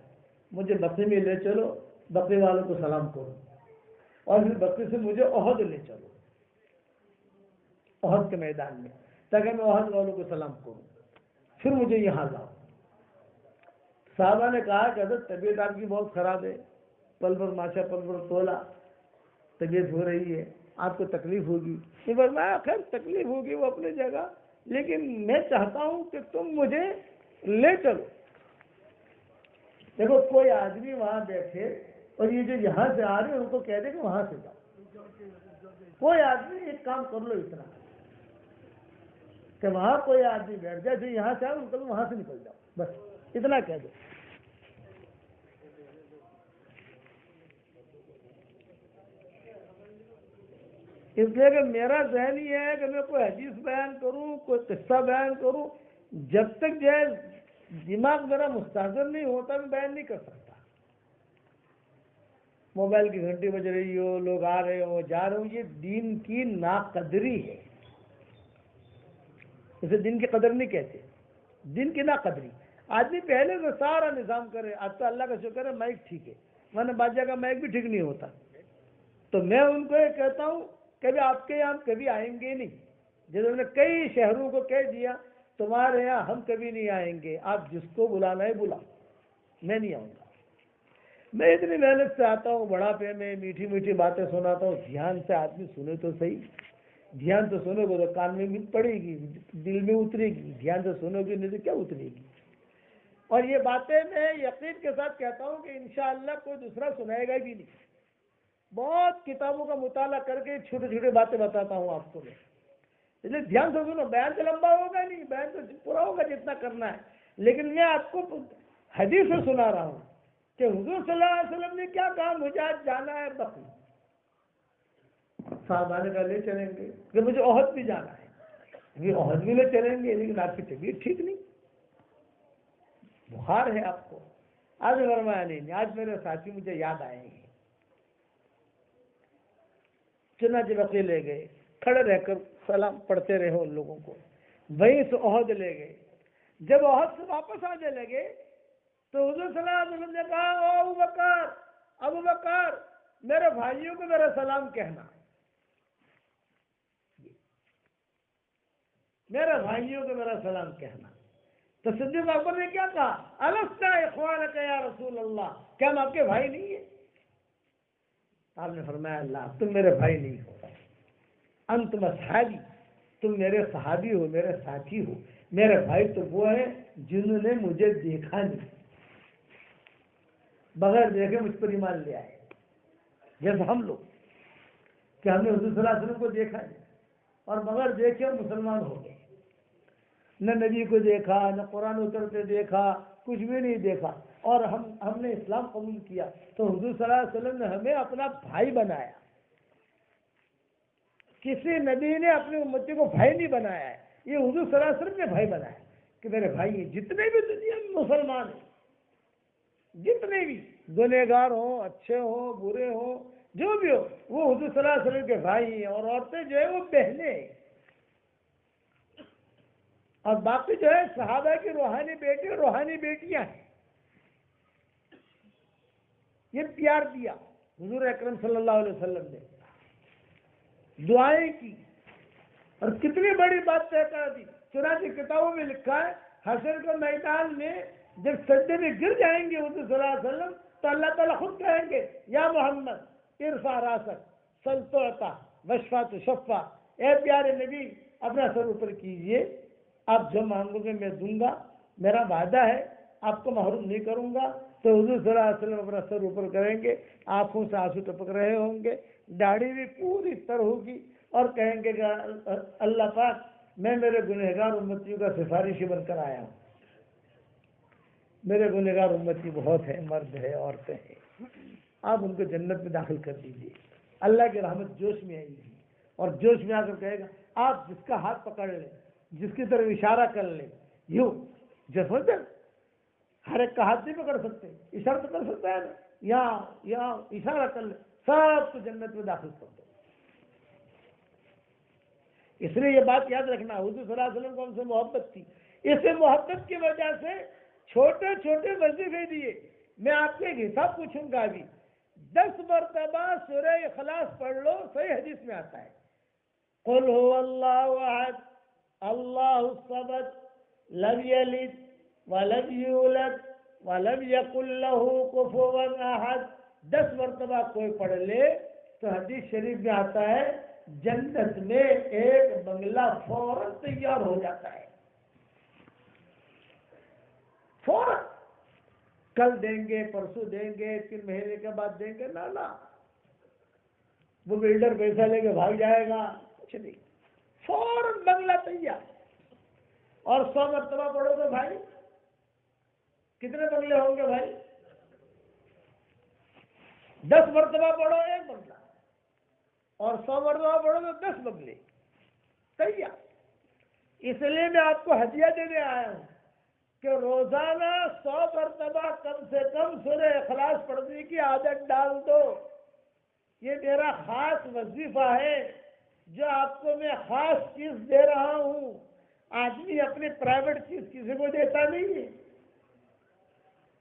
مجھے بقی میں لے چلو، بقی والوں کو سلام کرو، اور پھر بقی سے مجھے احد لے چلو، احد کے میدان میں، تاکہ میں احد والوں کو سلام کروں، پھر مجھے یہاں لاؤ. صحابہ نے کہا کہ حضرت طبیعت آپ کی بہت خراب ہے، پل پر ماشا پل پر تولا، طبیعت ہو رہی ہے، آپ کو تکلیف ہوگی. یہ فرمایا خیر تکلیف ہوگی وہ اپنی جگہ، لیکن میں چاہتا ہوں کہ تم مجھے لے چلو. دیکھو کوئی آدمی وہاں بیٹھے اور یہ جو یہاں سے آ رہے ہیں ان کو کہہ دے کہ وہاں سے جاؤ. کوئی آدمی ایک کام کر لو اتنا کہ وہاں کوئی آدمی بیٹھ جائے، جو یہاں سے آئے ان کو وہاں سے نکل جاؤ، بس اتنا کہہ دو. اس لیے کہ میرا ذہن یہ ہے کہ میں کوئی حدیث بیان کروں، کوئی قصہ بیان کروں، جب تک جو ہے دماغ میرا مستحضر نہیں ہوتا میں بیان نہیں کر سکتا. موبائل کی گھنٹی بج رہی ہو، لوگ آ رہے ہو جا رہے ہو، یہ دین کی ناقدری ہے. اسے دین کی قدر نہیں کہتے، دین کی ناقدری. آدمی پہلے تو سارا نظام کرے. آج تو اللہ کا شکر ہے مائک ٹھیک ہے، ورنہ بادشاہ کا مائک بھی ٹھیک نہیں ہوتا. تو میں ان کو یہ کہتا ہوں کبھی آپ کے یہاں کبھی آئیں گے نہیں. جیسے نے کئی شہروں کو کہہ دیا تمہارے یہاں ہم کبھی نہیں آئیں گے، آپ جس کو بلانا ہے بلا، میں نہیں آؤں گا. میں اتنی محنت سے آتا ہوں، بڑھاپے میں میٹھی میٹھی باتیں سناتا ہوں. دھیان سے آدمی سنے تو صحیح، دھیان سے سنو گے تو کان میں بھی پڑے گی، دل میں اترے گی. دھیان سے سنو گے نہیں تو کیا اترے گی. اور یہ باتیں میں یقین کے ساتھ کہتا ہوں کہ انشاءاللہ کوئی دوسرا سنائے گا بھی نہیں. بہت کتابوں کا مطالعہ کر کے چھوٹی چھوٹی باتیں بتاتا ہوں آپ کو میں. اس لیے دھیان سے سنو. بیان تو لمبا ہوگا نہیں، بیان تو پورا ہوگا جتنا کرنا ہے، لیکن میں آپ کو حدیث سے سنا رہا ہوں کہ حضور صلی اللہ علیہ وسلم نے کیا کہا، مجھے آج جانا ہے بقی. صحابہ نے کہا لے چلیں گے، کہ مجھے احد بھی جانا ہے. یہ احد بھی لے چلیں گے، لیکن آپ کی طبیعت ٹھیک نہیں، بخار ہے آپ کو. آج فرمایا نہیں، آج میرے ساتھی مجھے یاد آئے ہیں. چنانچہ بقی لے گئے، کھڑے رہ کر سلام پڑھتے رہے ان لوگوں کو. وہیں سے احد لے گئے. جب احد سے واپس آنے لگے تو حضور صلی اللہ علیہ وسلم نے کہا ابو بکر میرے بھائیوں کو میرا سلام کہنا، میرے بھائیوں کو میرا سلام کہنا. تو صدیق اکبر نے کیا کہا، الستا اخوانک یا رسول اللہ، کیا ہم آپ کے بھائی نہیں ہیں؟ آپ نے فرمایا اللہ تم میرے بھائی نہیں ہو، انتم اصحابی، تم میرے صحابی ہو، میرے ساتھی ہو. میرے بھائی تو وہ ہیں جنہوں نے مجھے دیکھا نہیں، بغیر دیکھے مجھ پر ایمان لے آئے. جیسے ہم لوگ کہ ہم نے حضور صلی اللہ علیہ وسلم کو دیکھا نہیں اور بغیر دیکھے مسلمان ہو گئے. نہ نبی کو دیکھا، نہ قرآن اترتے دیکھا، کچھ بھی نہیں دیکھا، اور ہم نے اسلام قبول کیا تو حضور صلی اللہ علیہ وسلم نے ہمیں اپنا بھائی بنایا. کسی نبی نے اپنی امتی کو بھائی نہیں بنایا ہے، یہ حضور صلی اللہ علیہ وسلم نے بھائی بنایا کہ میرے بھائی ہیں. جتنے بھی دنیا میں مسلمان ہیں، جتنے بھی گنہگار ہوں، اچھے ہوں، برے ہوں، جو بھی ہو، وہ حضور صلی اللہ علیہ وسلم کے بھائی ہیں. اور عورتیں جو ہے وہ بہنیں ہیں، اور باقی جو ہے صحابہ کی روحانی بیٹے اور روحانی بیٹیاں ہیں. یہ پیار دیا حضور اکرم صلی اللہ علیہ وسلم نے، دعائیں کی، اور کتنی بڑی بات طے کر دی. چنانچہ کتابوں میں لکھا ہے حشر کے میدان میں جب سجدے میں گر جائیں گے حضور صلی اللہ علیہ وسلم تو اللہ تعالیٰ خود کہیں گے یا محمد ارفع راسک سل تعطا واشفع تشفع، اے پیارے نبی اپنا سر اوپر کیجئے، آپ جو مانگو گے میں دوں گا، میرا وعدہ ہے آپ کو محروم نہیں کروں گا. تو حضور صلی اللہ علیہ وسلم اپنا سر اوپر کریں گے، آنکھوں سے آنسو ٹپک رہے ہوں گے، داڑھی بھی پوری تر ہوگی، اور کہیں گے کہ اللہ پاک میں میرے گنہگار امتیوں کا سفارشی بن کر آیا ہوں. میرے گنہگار امتی بہت ہیں، مرد ہے، عورتیں ہیں، آپ ان کو جنت میں داخل کر دیجیے. اللہ کی رحمت جوش میں آئی گی، اور جوش میں آ کر کہے گا آپ جس کا ہاتھ پکڑ لیں، جس کی طرف اشارہ کر لیں، یوں جیسے ہر ایک کا ہاتھ نہیں پکڑ سکتے، اشارہ تو کر سکتا ہے نا، یا اشارہ کر لیں، سب کو جنت میں داخل کر دو. اس لیے یہ بات یاد رکھنا، حضور صلی اللہ علیہ وسلم کو ہم سے محبت تھی، اس محبت کی وجہ سے چھوٹے چھوٹے وظیفے دیے. میں آپ سے ایک حساب پوچھوں گا ابھی، 10 مرتبہ سورہ اخلاص پڑھ لو، صحیح حدیث میں آتا ہے قل هو اللہ احد اللہ الصمد لم یلد ولم یولد ولم یکن له کفوا احد. 10 مرتبہ کوئی پڑھ لے تو حدیث شریف میں آتا ہے جنت میں ایک بنگلہ فوراً تیار ہو جاتا ہے، فوراً. کل دیں گے، پرسوں دیں گے، 3 مہینے کے بعد دیں گے، نہ وہ بلڈر پیسہ لے کے بھاگ جائے گا، کچھ نہیں، فوراً بنگلہ تیار. اور 100 مرتبہ پڑھو گے بھائی کتنے بنگلے ہوں گے بھائی؟ 10 مرتبہ پڑھو 1 بنگلہ، اور 100 مرتبہ پڑھو تو 10 بنگلے تیار. اس لیے میں آپ کو ہدیہ دینے آیا ہوں کہ روزانہ 100 مرتبہ کم سے کم سورہ اخلاص پڑھنے کی عادت ڈال دو. یہ میرا خاص وظیفہ ہے جو آپ کو میں خاص چیز دے رہا ہوں. آدمی اپنی پرائیویٹ چیز کسی کو دیتا نہیں ہے،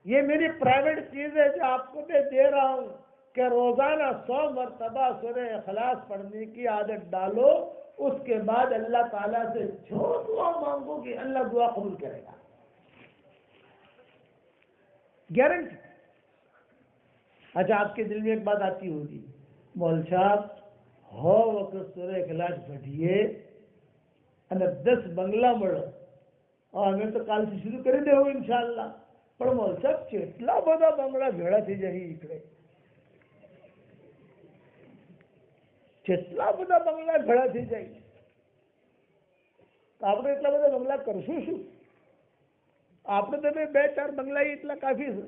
یہ میری پرائیویٹ چیز ہے جو آپ کو میں دے رہا ہوں کہ روزانہ 100 مرتبہ سورہ اخلاص پڑھنے کی عادت ڈالو. اس کے بعد اللہ تعالیٰ سے جو دعا مانگو گے اللہ دعا قبول کرے گا، گارنٹی. اچھا آپ کے دل میں ایک بات آتی ہوگی، مول صاحب ہو وقت سورہ اخلاص پڑھیے અને 10 બંગલા મળો, અમે તો કાલથી શરૂ કરી દેવું ઇન્શાઅલ્લાહ. પણ મોલ સાહેબ કેટલા બધા બંગલા ભેળા થઈ જાય ઈકડે, કેટલા બધા બંગલા ભેળા થઈ જાય, તો આપણે એટલા બધા બંગલા કરશું શું? આપણે તમે 2-4 બંગલા એટલા કાફી છે.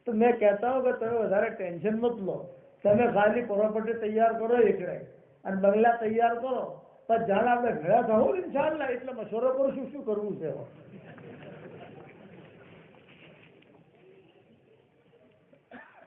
તો મેં કહેતા હોઉં કે તમે વધારે ટેન્શન મત લો, તમે ખાલી પ્રોપર્ટી તૈયાર કરો એકડે અને બંગલા તૈયાર કરો, પણ જાણે આપણે ભેળા થવું ઇન્શાલ્લાહ એટલે મશવરો કરું શું કરવું છે.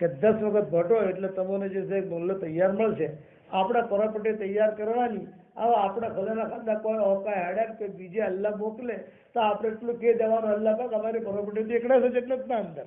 કે 10 વખત ભટો એટલે તમને જે છે બંગલો તૈયાર મળશે. આપણે પ્રોપર્ટી તૈયાર કરવાની, હવે આપણે ખોલેલા ખાતા કોઈ ઓકા હેડક કે બીજે અલ્લાહ મોકલે તો આપણે એટલું કહી દેવાનું, અલ્લાહ પાક અમારી પ્રોપર્ટી એકડા છે એટલે જ ના અંદર,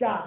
4.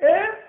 1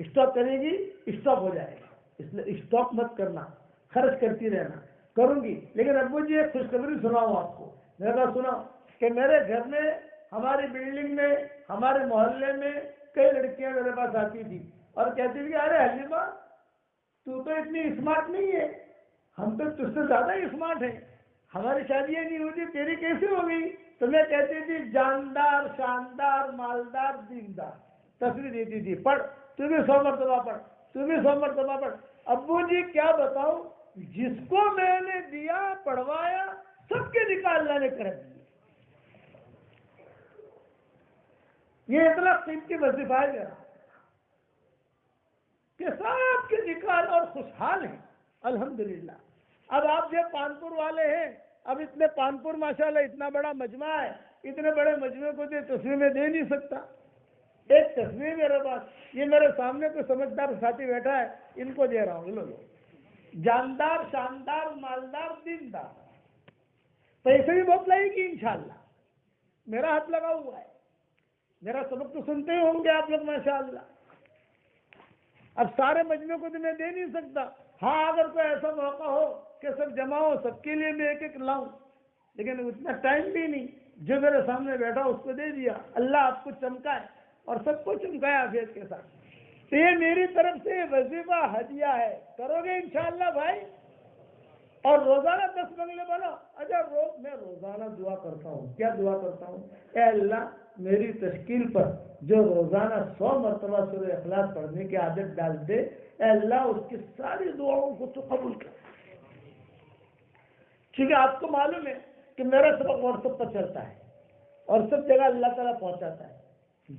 اسٹاک کرے گی اسٹاک ہو جائے گا، اس لیے اسٹاک مت کرنا، خرچ کرتی رہنا۔ کروں گی، لیکن ابو جی ایک خوشخبری سناؤں آپ کو، میں نے سنا کہ میرے گھر میں، ہماری بلڈنگ میں، ہمارے محلے میں کئی لڑکیاں میرے پاس آتی تھی اور کہتی تھی کہ ارے حلیمہ تو اتنی اسمارٹ نہیں ہے، ہم تو تجھ سے زیادہ ہی اسمارٹ ہیں، ہماری شادیاں نہیں ہوتی، تیری کیسے ہو گئی؟ تو میں کہتی تھی جاندار، شاندار، مالدار، دیندار، تصویر دیتی تھی، پڑھ تو بھی 100 مرتبہ پڑھ، تو بھی 100 مرتبہ پڑھ۔ ابو جی کیا بتاؤں، جس کو میں نے دیا، پڑھوایا، سب کے نکاح اللہ نے کر دیے۔ یہ اتنا قیمتی وظیفہ ہے میرا کہ سب کے نکاح اور خوشحال ہیں الحمدللہ۔ اب آپ جو پانپور والے ہیں، اب اتنے پانپور ماشاءاللہ اتنا بڑا مجمع ہے، اتنے بڑے مجمع کو تو تصویر میں دے نہیں سکتا، ایک تصویر میرے پاس، یہ میرے سامنے کوئی سمجھدار ساتھی بیٹھا ہے، ان کو دے رہا ہوں، لو جاندار، شاندار، مالدار، دیندار، پیسے بھی بہت لگے گی انشاءاللہ، میرا ہاتھ لگا ہوا ہے، میرا سبق تو سنتے ہی ہوں گے آپ لوگ ماشاءاللہ۔ اب سارے مجمع کو تو میں دے نہیں سکتا، ہاں اگر کوئی ایسا موقع ہو کہ سب جمع ہو، سب کے لیے میں ایک ایک لاؤں، لیکن اتنا ٹائم بھی نہیں، جو میرے سامنے بیٹھا اس کو دے دیا۔ اللہ آپ کو چمکائے اور سب کو چمکائے عافیت کے ساتھ۔ تو یہ میری طرف سے وظیفہ ہدیہ ہے، کرو گے انشاءاللہ بھائی؟ اور روزانہ 10 بنگلے بنو۔ اچھا میں روزانہ دعا کرتا ہوں، کیا دعا کرتا ہوں؟ اے اللہ میری تشکیل پر جو روزانہ 100 مرتبہ سورہ اخلاص پڑھنے کی عادت ڈال دے، اے اللہ اس کی ساری دعاؤں کو تو قبول کر۔ کیونکہ آپ کو معلوم ہے کہ میرا سبق واٹس ایپ پر چلتا ہے اور سب جگہ اللہ تعالیٰ پہنچاتا ہے۔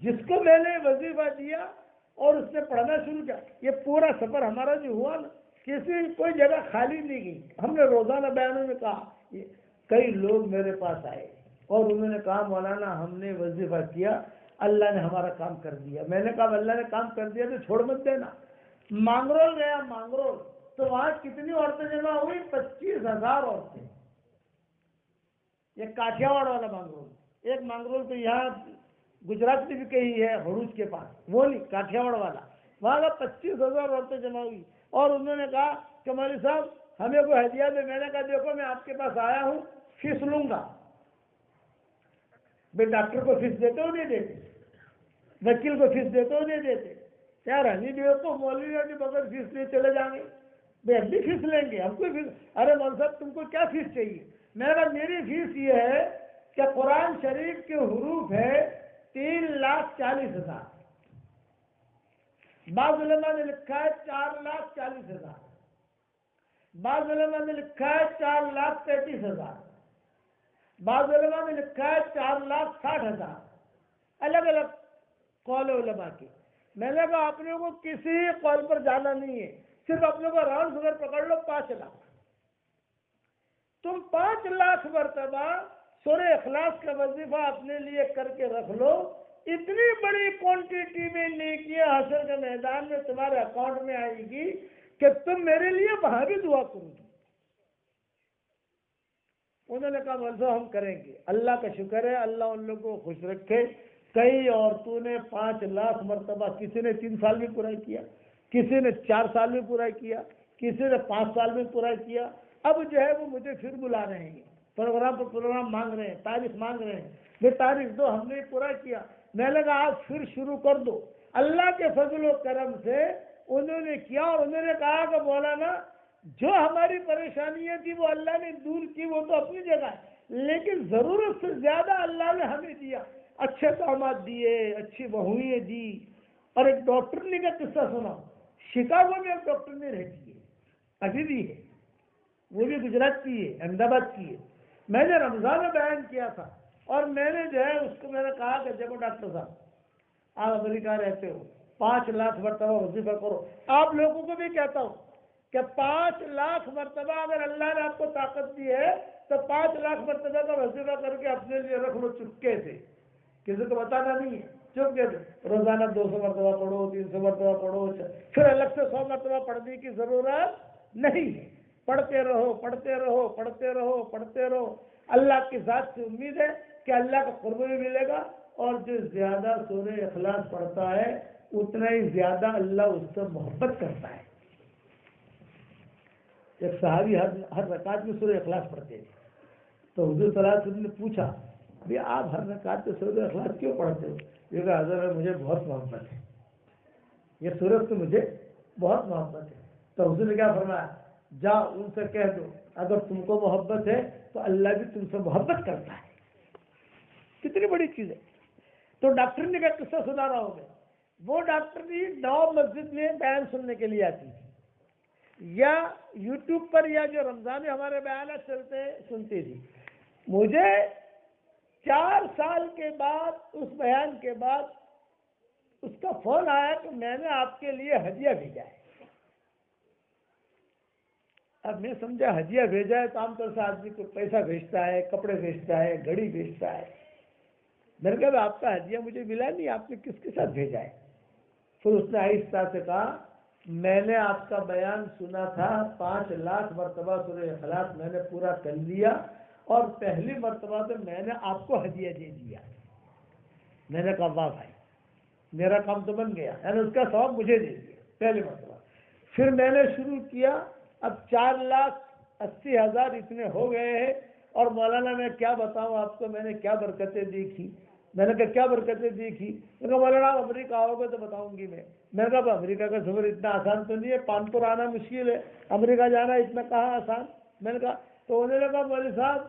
جس کو میں نے وظیفہ دیا اور اس نے پڑھنا شروع کیا، یہ پورا سفر ہمارا جو ہوا نا، کوئی جگہ خالی نہیں گئی۔ ہم نے روزانہ بیانوں میں کہا، کئی لوگ میرے پاس آئے اور انہوں نے کہا مولانا ہم نے وظیفہ کیا، اللہ نے ہمارا کام کر دیا۔ میں نے کہا اللہ نے کام کر دیا تو چھوڑ مت دینا۔ مانگرول گیا، مانگرول تو وہاں کتنی عورتیں جمع ہوئی؟ 25,000 عورتیں۔ یہ کاٹھیاواڑ والا مانگرول، ایک مانگرول تو یہاں گجرات میں بھی کہیں ہے حروج کے پاس، وہ نہیں، کاٹھیاواڑ والا، وہاں کا 25,000 عورتیں جمع ہوئی اور انہوں نے کہا کہ مولوی صاحب ہمیں کوئی ہدیہ دے۔ میں نے کہا دیکھو میں آپ کے پاس آیا ہوں، فیس لوں گا۔ بھائی ڈاکٹر کو فیس دیتے ہو نہیں دیتے، وکیل کو فیس دیتے ہو نہیں دیتے، یار ہمیں بھی تو مولوی کے بغیر فیس لیے چلے جائیں گے، بھائی ہم بھی فیس لیں گے، ہم کو فیس۔ ارے مولوی صاحب تم کو کیا فیس چاہیے؟ میں نے کہا میری فیس یہ ہے کہ قرآن شریف کے حروف ہے 3,40,000، بعض علماء نے لکھا ہے 4,40,000، بعض علماء نے لکھا ہے 4,33,000، بعض علماء نے لکھا ہے 4,60,000، الگ الگ قول علماء کی۔ میں نے کہا اپنے کو کسی قول پر جانا نہیں ہے، صرف اپنے کو راؤنڈ فگر پکڑ لو 5 لاکھ۔ تم 5 لاکھ مرتبہ سورہ اخلاص کا وظیفہ اپنے لیے کر کے رکھ لو، اتنی بڑی کوانٹیٹی میں نیکیاں حشر کے میدان میں تمہارے اکاؤنٹ میں آئے گی کہ تم میرے لیے وہاں بھی دعا کرو گی۔ انہوں نے کہا مولوی صاحب ہم کریں گے۔ اللہ کا شکر ہے، اللہ ان لوگوں کو خوش رکھے۔ کئی عورتوں نے 5 لاکھ مرتبہ، کسی نے 3 سال میں پورا کیا، کسی نے 4 سال میں پورا کیا، کسی نے 5 سال میں پورا کیا۔ اب جو ہے وہ مجھے پھر بلا رہے ہیں، پروگرام پر پروگرام مانگ رہے ہیں، تاریخ مانگ رہے ہیں، یہ تاریخ دو، ہم نے پورا کیا۔ میں نے کہا آپ پھر شروع کر دو۔ اللہ کے فضل و کرم سے انہوں نے کیا اور انہوں نے کہا کہ مولانا جو ہماری پریشانیاں تھی وہ اللہ نے دور کی، وہ تو اپنی جگہ ہے، لیکن ضرورت سے زیادہ اللہ نے ہمیں دیا، اچھے داماد دیے، اچھی بہوئیں دی۔ اور ایک ڈاکٹر نے کا قصہ سنا، شکاگو میں ایک ڈاکٹر نے رہتی ہے، ابھی بھی ہے، وہ بھی گجرات کی ہے، احمد آباد کی ہے۔ میں نے رمضان میں بیان کیا تھا اور میں نے جو ہے اس کو میں نے کہا کہ دیکھو ڈاکٹر صاحب آپ امریکہ رہتے ہو، 5 لاکھ مرتبہ وظیفہ کرو۔ آپ لوگوں کو بھی کہتا ہوں کہ 5 لاکھ مرتبہ اگر اللہ نے آپ کو طاقت دی ہے تو 5 لاکھ مرتبہ کا وظیفہ کر کے اپنے لیے رکھ لو چپکے سے، کسی کو بتانا نہیں ہے، چپکے سے روزانہ 200 مرتبہ پڑھو، 300 مرتبہ پڑھو، پھر الگ سے 100 مرتبہ پڑھنے کی ضرورت نہیں ہے۔ پڑھتے رہو، پڑھتے رہو، پڑھتے رہو، پڑھتے رہو۔ اللہ کی ذات سے امید ہے کہ اللہ کا قرب بھی ملے گا، اور جو زیادہ سورہ اخلاص پڑھتا ہے اتنا ہی زیادہ اللہ اس سے محبت کرتا ہے. ایک صحابی ہر رکعت میں سورہ اخلاص پڑھتے تھے. تو حضور صلی اللہ علیہ وسلم نے پوچھا بھی آپ ہر رکعت میں سورہ اخلاص کیوں پڑھتے ہو؟ یہ کہا حضرت مجھے بہت محبت ہے، یہ سورت سے مجھے بہت محبت ہے. تو حضور نے کیا فرمایا؟ جا ان سے کہہ دو اگر تم کو محبت ہے تو اللہ بھی تم سے محبت کرتا ہے. کتنی بڑی چیز ہے. تو ڈاکٹر نے کا قصہ سنا رہا ہوگا. وہ ڈاکٹر بھی نو مسجد میں بیان سننے کے لیے آتی تھی، یا یوٹیوب پر یا جو رمضان میں ہمارے بیانات چلتے سنتی تھی. مجھے 4 سال کے بعد اس بیان کے بعد اس کا فون آیا کہ میں نے آپ کے لیے ہدیہ بھیجا ہے. اب میں سمجھا ہدیہ بھیجا ہے تو عام طور سے آدمی کو پیسہ بھیجتا ہے، کپڑے بھیجتا ہے، گھڑی بھیجتا ہے. میں نے کہا آپ کا ہدیہ مجھے ملا نہیں، آپ نے کس کے ساتھ بھیجا ہے؟ پھر اس نے آہستہ سے کہا میں نے آپ کا بیان سنا تھا، 5 لاکھ مرتبہ سورہ اخلاص میں نے پورا کر لیا اور پہلی مرتبہ تو میں نے آپ کو ہدیہ دے دیا. میں نے کہا واہ بھائی میرا کام تو بن گیا، یعنی اس کا ثواب مجھے دے دیا پہلی مرتبہ. پھر میں نے شروع کیا، اب 4,80,000 اتنے ہو گئے ہیں. اور مولانا میں کیا بتاؤں آپ کو میں نے کیا برکتیں دیکھی. میں نے کہا کیا برکتیں دیکھی؟ میں نے کہا مولانا آپ امریکہ آؤ گے تو بتاؤں گی. میں نے کہا امریکہ کا سفر اتنا آسان تو نہیں ہے، کانپور آنا مشکل ہے، امریکہ جانا اتنا کہاں آسان. میں نے کہا تو انہوں نے کہا مولوی صاحب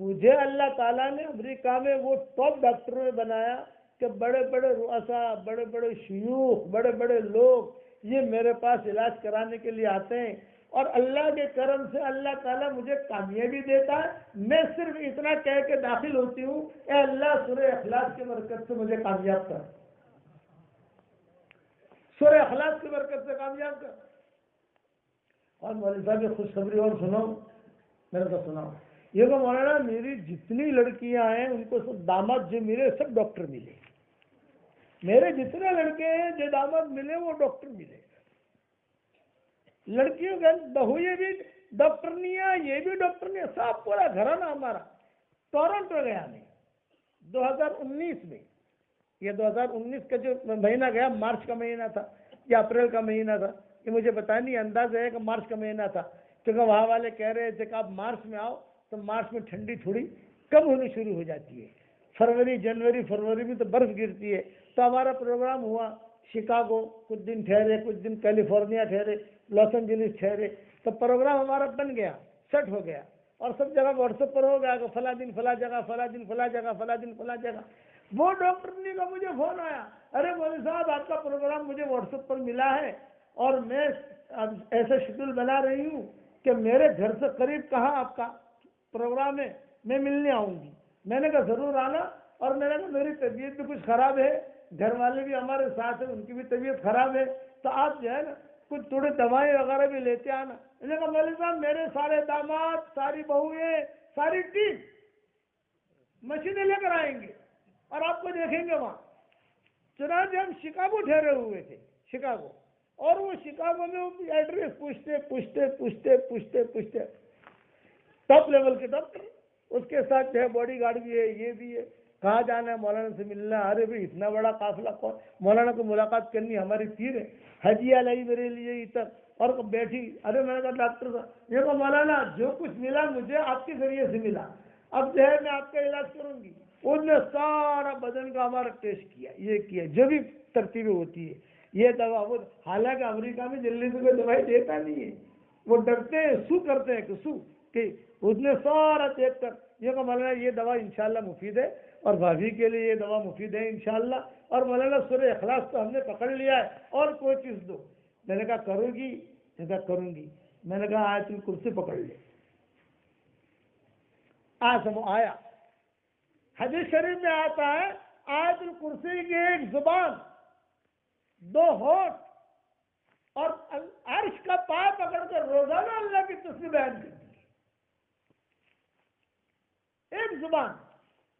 مجھے اللہ تعالیٰ نے امریکہ میں وہ ٹاپ ڈاکٹروں میں بنایا کہ بڑے بڑے رؤساء، بڑے بڑے شیوخ، بڑے بڑے لوگ یہ میرے پاس علاج کرانے کے لیے آتے ہیں. اور اللہ کے کرم سے اللہ تعالیٰ مجھے کامیابی دیتا ہے. میں صرف اتنا کہہ کے داخل ہوتی ہوں اے اللہ سورہ اخلاص کی برکت سے مجھے کامیاب کر، سورہ اخلاص کی برکت سے کامیاب کر. اور مولوی صاحب یہ خوشخبری اور سناؤ. میں نے کہا سناؤ. یہ کہ مولانا میری جتنی لڑکیاں ہیں ان کو سب داماد جو ملے سب ڈاکٹر ملے. میرے جتنے لڑکے ہیں جو داماد ملے وہ ڈاکٹر ملے. لڑکیوں کے بہو یہ بھی ڈاکٹر نہیں ہے، یہ بھی ڈاکٹر نہیں ہے، سب پورا گھرانہ ہمارا. ٹورنٹو گیا میں 2019 میں. یہ 2019 کا جو مہینہ گیا مارچ کا مہینہ تھا یا اپریل کا مہینہ تھا، یہ مجھے پتا نہیں، اندازہ ہے کہ مارچ کا مہینہ تھا. کیونکہ وہاں والے کہہ رہے تھے کہ آپ مارچ میں آؤ تو مارچ میں ٹھنڈی تھوڑی کم ہونی شروع ہو جاتی ہے. فروری جنوری فروری میں تو برف گرتی ہے. تو ہمارا پروگرام ہوا شکاگو، کچھ دن ٹھہرے، کچھ دن کیلیفورنیا ٹھہرے، لاس اینجلس ٹھہرے. تو پروگرام ہمارا بن گیا، سیٹ ہو گیا اور سب جگہ واٹس ایپ پر ہو گیا کہ فلاں دن فلاں جگہ، فلاں دن فلاں جگہ، فلاں دن فلاں جگہ. وہ ڈاکٹر نے کا مجھے فون آیا، ارے مولوی صاحب آپ کا پروگرام مجھے واٹس ایپ پر ملا ہے اور میں ایسا شیڈول بنا رہی ہوں کہ میرے گھر سے قریب کہاں آپ کا پروگرام ہے، میں ملنے آؤں گی. میں نے کہا ضرور آنا. اور میں نے کہا میری طبیعت بھی کچھ خراب ہے، گھر والے بھی ہمارے ساتھ ہیں ان کی بھی طبیعت خراب ہے، تو آپ جو ہے نا کچھ تھوڑے دوائیں وغیرہ بھی لیتے آنا. میں نے کہا مولوی صاحب میرے سارے داماد، ساری بہویں، ساری ٹیم مشینیں لے کر آئیں گے اور آپ کو دیکھیں گے وہاں. چنانچہ ہم شکاگو ٹھہرے ہوئے تھے، شکاگو. اور وہ شکاگو میں ایڈریس پوچھتے ٹاپ لیول کے ڈاکٹر، اس کے ساتھ جو ہے باڈی گارڈ بھی ہے، یہ بھی ہے. کہاں جانا ہے مولانا سے ملنا. ارے بھائی اتنا بڑا قافلہ کون، مولانا کو ملاقات کرنی ہماری تیر ہے. ہدیہ لائی میرے لیے اتر اور بیٹھی. ارے میں نے کہا ڈاکٹر صاحب یہ کہ مولانا جو کچھ ملا مجھے آپ کے ذریعے سے ملا، اب جو ہے میں آپ کا علاج کروں گی. ان نے سارا بدن کا ہمارا ٹیسٹ کیا، یہ کیا جو بھی ترتیبیں ہوتی ہے. یہ دوا وہ، حالانکہ امریکہ میں جلدی سے کوئی دوائی دیتا نہیں ہے، وہ ڈرتے ہیں، سو کرتے ہیں کہ اس نے سارا دیکھ کر یہ کہ مولانا یہ دوا انشاءاللہ مفید ہے اور بھابھی کے لیے یہ دوا مفید ہے انشاءاللہ. اور مولانا سورہ اخلاص تو ہم نے پکڑ لیا ہے اور کوئی چیز دو. میں نے کہا کروں گی؟ میں نے کہا کروں گی. میں نے کہا آیت الکرسی پکڑ لے. آج ہم آیا حدیث شریف میں آتا ہے آیت الکرسی کی ایک زبان، 2 ہونٹ اور عرش کا پاؤں پکڑ کر روزانہ اللہ کی تسبیح بیان کرتی ہے. ایک زبان،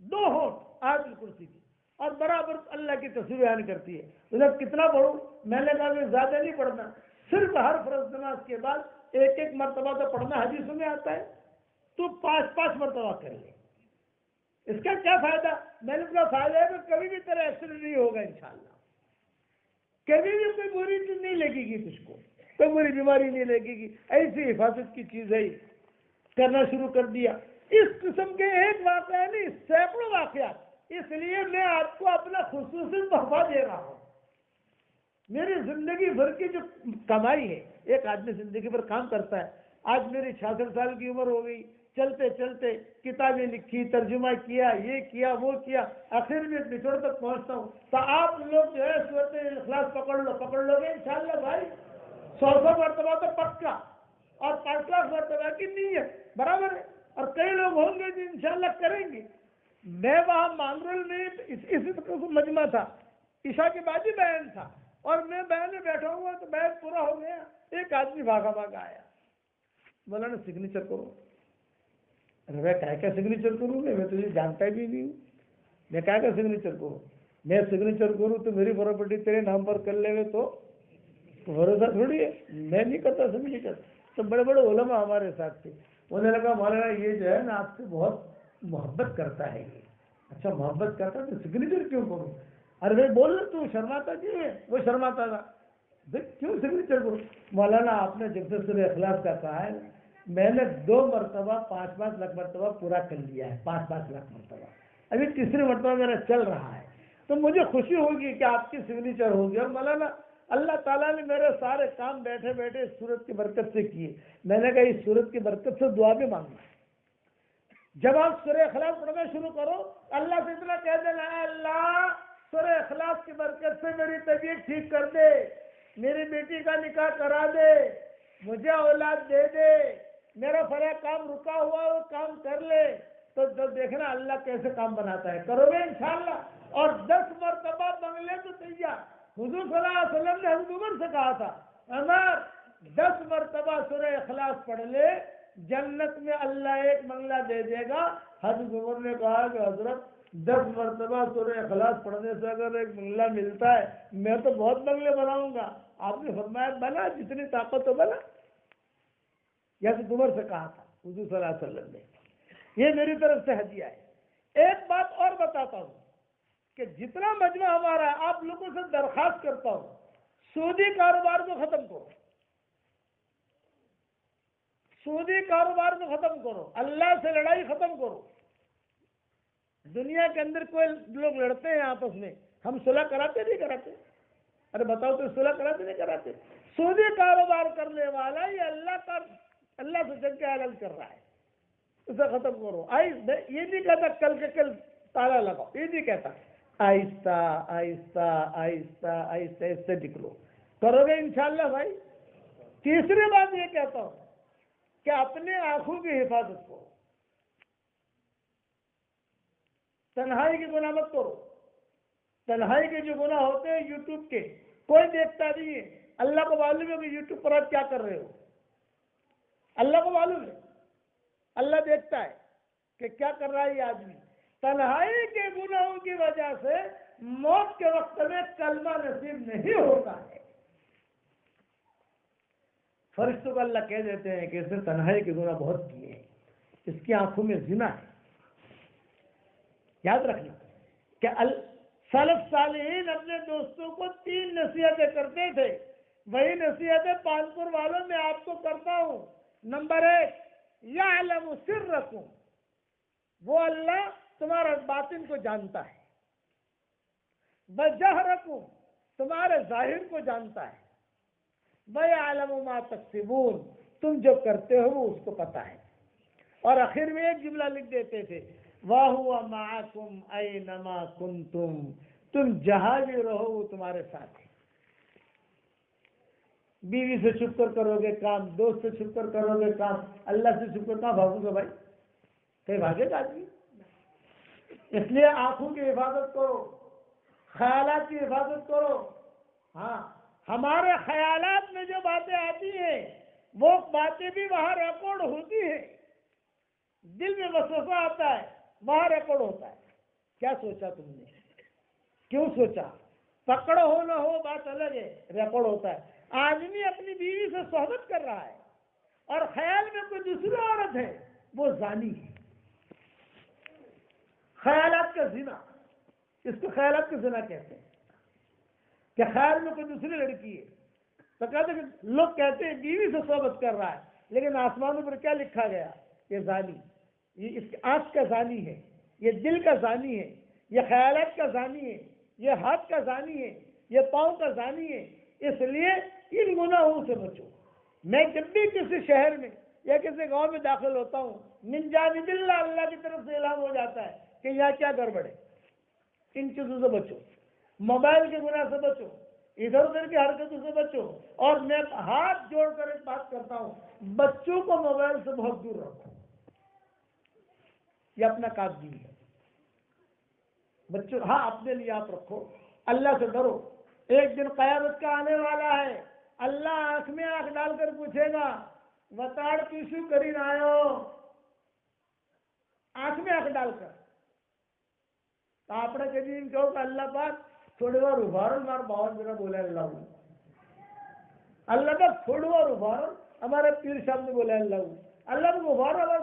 2 ہونٹ آیت الکرسی کی اور برابر اللہ کی تسبیح بیان کرتی ہے. مطلب کتنا پڑھوں؟ میں نے کہا کہ زیادہ نہیں پڑھنا، صرف ہر فرض نماز کے بعد ایک مرتبہ تو پڑھنا حدیث میں آتا ہے، تو 5 مرتبہ کر لے. اس کا کیا فائدہ؟ میں نے کہا فائدہ ہے کہ کبھی بھی تیرا ایکسیڈنٹ نہیں ہوگا انشاءاللہ. کبھی بھی کوئی بری چیز نہیں لگے گی تجھ کو، کوئی بری بیماری نہیں لگے گی. ایسی حفاظت کی چیز ہے، کرنا شروع کر دیا. اس قسم کے ایک واقعہ نہیں، سینکڑوں واقعات. اس لیے میں آپ کو اپنا خصوصی تحفہ دے رہا ہوں. میری زندگی بھر کی جو کمائی ہے، ایک آدمی زندگی بھر کام کرتا ہے. آج میری 66 سال کی عمر ہو گئی، چلتے چلتے کتابیں لکھی، ترجمہ کیا، یہ کیا وہ کیا، آخر میں نچوڑ تک پہنچتا ہوں. تو آپ لوگ جو ہے سورۃ اخلاص پکڑ لو گے انشاءاللہ بھائی. 100 مرتبہ تو پکا، اور 5 لاکھ مرتبہ کی نیت برابر ہے. اور کئی لوگ ہوں گے جو انشاءاللہ کریں گے. میں وہاں مانگرول میں اسی مجمع تھا، عشاء کے بعد ہی بیان تھا، اور میں بیان میں بیٹھا ہوا تو بیان پورا ہو گیا. ایک آدمی بھاگا آیا، بولا نا سگنیچر کرو. ارے میں کیا سگنیچر کروں گا، میں تجھے جانتا بھی نہیں ہوں، میں کیا سگنیچر کروں. میں سگنیچر کروں تو میری پراپرٹی تیرے نام پر کر لے تو بھروسہ تھوڑی ہے. میں نہیں کرتا سگنیچر. تو بڑے بڑے علماء ہمارے ساتھ تھے، انہوں نے کہا مولانا یہ جو ہے نا آپ سے بہت محبت کرتا ہے. یہ اچھا محبت کرتا ہے تو سگنیچر کیوں کروں. ارے بھائی بول تو شرماتا کیوں ہے. وہ شرماتا تھا، کیوں سگنیچر کروں. مولانا آپ نے جب سے سورہ اخلاص کا کہا ہے، میں نے 2 مرتبہ 5 لاکھ مرتبہ پورا کر لیا ہے. 5 لاکھ مرتبہ، ابھی تیسری مرتبہ میرا چل رہا ہے. تو مجھے خوشی ہوگی کہ آپ کی سگنیچر ہوگی. اور مولانا اللہ تعالیٰ نے میرے سارے کام بیٹھے بیٹھے اس سورت کی برکت سے کیے. میں نے کہا اس سورت کی برکت سے دعا بھی مانگنا ہے. جب آپ سورہ اخلاص پڑھنا شروع کرو، اللہ سے اتنا کہہ دینا، اے اللہ سورہ اخلاص کی برکت سے میری طبیعت ٹھیک کر دے، میری بیٹی کا نکاح کرا دے، مجھے اولاد دے دے، میرا فلاں کام رکا ہوا وہ کام کر لے. تو جب دیکھنا اللہ کیسے کام بناتا ہے. کرو گے انشاءاللہ. اور 10 مرتبہ بنگلے تو تیار. حضور صلی اللہ علیہ وسلم نے حضرت عمر سے کہا تھا، عمر 10 مرتبہ سورہ اخلاص پڑھ لے، جنت میں اللہ ایک بنگلہ دے دے گا. حضرت عمر نے کہا کہ حضرت 10 مرتبہ سورہ اخلاص پڑھنے سے اگر ایک بنگلہ ملتا ہے میں تو بہت بنگلے بناؤں گا. آپ نے فرمایا بنا، جتنی طاقت ہو بنا. یہ حضرت عمر سے کہا تھا حضور صلی اللہ علیہ وسلم نے. یہ میری طرف سے ہدیہ ہے. ایک بات اور بتاتا ہوں کہ جتنا مجمع ہمارا ہے، آپ لوگوں سے درخواست کرتا ہوں سودی کاروبار کو ختم کرو. سودی کاروبار کو ختم کرو، اللہ سے لڑائی ختم کرو. دنیا کے اندر کوئی لوگ لڑتے ہیں آپس میں، ہم صلح کراتے نہیں کراتے. ارے بتاؤ تو صلح کراتے نہیں کراتے. سودی کاروبار کرنے والا یہ اللہ سے جنگ کے حلال کر رہا ہے، اسے ختم کرو. یہ نہیں کہتا کل کے کل تالا لگاؤ، یہ نہیں کہتا. آہستہ آہستہ آہستہ آہستہ آہستہ نکلو. کرو گے انشاءاللہ بھائی. تیسری بات یہ کہتا ہوں کہ اپنے آنکھوں کی حفاظت کرو. تنہائی کی گناہ مت کرو. تنہائی کے جو گناہ ہوتے ہیں یوٹیوب کے، کوئی دیکھتا نہیں ہے. اللہ کو معلوم ہے کہ یوٹیوب پر آپ کیا کر رہے ہو. اللہ کو معلوم ہے، اللہ دیکھتا ہے کہ کیا کر رہا ہے یہ آدمی. تنہائی کے گناہوں کی وجہ سے موت کے وقت میں کلمہ نصیب نہیں ہوتا ہے. فرشتوں کو اللہ کہہ دیتے ہیں کہ اس نے تنہائی کے گناہ بہت کیے ہیں، اس کی آنکھوں میں زنا ہے. یاد رکھنا کہ سلف صالحین اپنے دوستوں کو 3 نصیحتیں کرتے تھے. وہی نصیحتیں پانپور والوں میں آپ کو کرتا ہوں. نمبر 1، یعلم سرکم، وہ اللہ تمہارا باطن کو جانتا ہے. وجہرکم، تمہارے ظاہر کو جانتا ہے. وَيَعْلَمُ مَا تَكْسِبُونَ، تم جو کرتے ہو وہ اس کو پتہ ہے. اور آخر میں ایک جملہ لکھ دیتے تھے، وَهُوَ مَعَكُمْ أَيْنَمَا كُنْتُمْ، تم جہاں بھی رہو وہ تمہارے ساتھ ہے. بیوی سے چھپ کر کرو گے کام، دوست سے چھپ کر کرو گے کام، اللہ سے چھپ کر کہاں بھاگو گے بھائی. کہیں بھاگے گا آدمی. اس لیے آنکھوں کی حفاظت کرو، خیالات کی حفاظت کرو. ہاں، ہمارے خیالات میں جو باتیں آتی ہیں وہ باتیں بھی وہاں ریکارڈ ہوتی ہیں. دل میں وسوسہ آتا ہے، وہاں ریکارڈ ہوتا ہے. کیا سوچا تم نے، کیوں سوچا، پکڑ ہو نہ ہو بات الگ ہے، ریکارڈ ہوتا ہے. آدمی اپنی بیوی سے صحبت کر رہا ہے اور خیال میں کوئی دوسری عورت ہے، وہ زانی ہے. خیالات کا زنا، اس کو خیالات کا زنا کہتے ہیں. کہ خیر میں کوئی دوسری لڑکی ہے، تو کہتے ہیں کہ لوگ کہتے ہیں بیوی سے صحبت کر رہا ہے، لیکن آسمانوں پر کیا لکھا گیا؟ یہ زانی، یہ اس کی آنکھ کا زانی ہے، یہ دل کا زانی ہے، یہ خیالات کا زانی ہے، یہ ہاتھ کا زانی ہے، یہ پاؤں کا زانی ہے۔ اس لیے ان گناہوں سے بچو۔ میں جب بھی کسی شہر میں یا کسی گاؤں میں داخل ہوتا ہوں، من جانب اللہ، اللہ کی طرف سے اعلان ہو جاتا ہے کہ یہاں کیا گڑبڑ ہے، ان چیزوں سے بچو، موبائل کے گناہ سے بچو، ادھر ادھر کی حرکتوں سے بچو۔ اور میں ہاتھ جوڑ کر ایک بات کرتا ہوں، بچوں کو موبائل سے بہت دور رکھو، یہ اپنا کام نہیں ہے۔ بچوں ہاں اپنے لیے آپ رکھو، اللہ سے ڈرو۔ ایک دن قیامت کا آنے والا ہے، اللہ آنکھ میں آنکھ ڈال کر پوچھے گا وتاڑ کیسو کری آئے، آنکھ میں آنکھ ڈال کر۔ تو آپ نے کبھی کہو کہ اللہ پاک تھوڑی بار ابھارو، مار بہت میرا بولا اللہ پاک تھوڑی بار ابھارو، ہمارے پیر صاحب نے بولا اللہ پاک ابھارو، ہمارے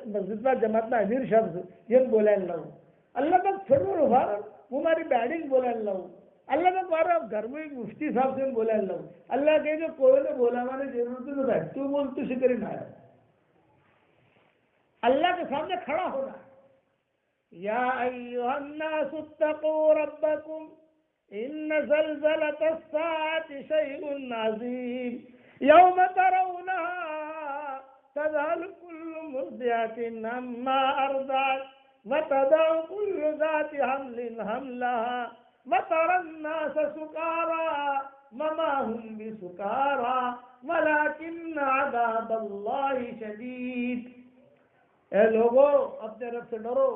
مسجد میں جماعت میں امیر صاحب سے یہ بولا اللہ پاک تھوڑی بار ابھارو، وہ ہماری بیڈنگ بولا اللہ پاک بارہ گھر میں ایک مفتی صاحب سے بولا اللہ کہ جو کوئی نے بولا ہماری ضرورت نہیں بتائی، تو بول تو شکر نہ آیا۔ اللہ کے سامنے کھڑا ہونا ہے۔ یا ایھا الناس اتقوا ربکم ان زلزلۃ الساعۃ شیء عظیم یوم ترونها تذهل كل مرضعة عما ارضعت وتضع كل ذات حمل حملها وترى الناس سكارى وما هم بسكارى ولكن عذاب الله شدید۔ اے لوگو اپنے رب سے ڈرو،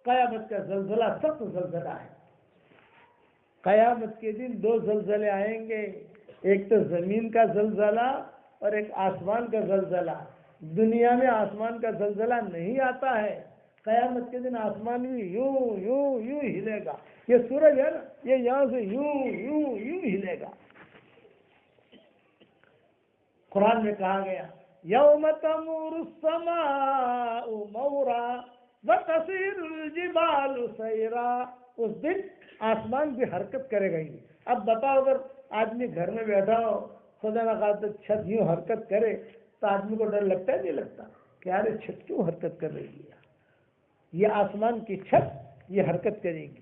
قیامت کا زلزلہ سخت زلزلہ ہے۔ قیامت کے دن دو زلزلے آئیں گے، ایک تو زمین کا زلزلہ اور ایک آسمان کا زلزلہ۔ دنیا میں آسمان کا زلزلہ نہیں آتا ہے، قیامت کے دن آسمان بھی یوں یوں یوں ہلے گا۔ یہ سورج ہے نا، یہ یہاں سے یوں یوں یوں ہلے گا۔ قرآن میں کہا گیا یوم تمور السماء مورا وتصیر الجبال سیرا، اس دن آسمان بھی حرکت کرے گا ہی۔ اب بتاؤ اگر آدمی گھر میں بیٹھا ہو، خدا نہ خواستہ چھت یوں حرکت کرے تو آدمی کو ڈر لگتا ہے نہیں لگتا کہ یار چھت کیوں حرکت کر رہی ہے؟ یہ آسمان کی چھت یہ حرکت کرے گی۔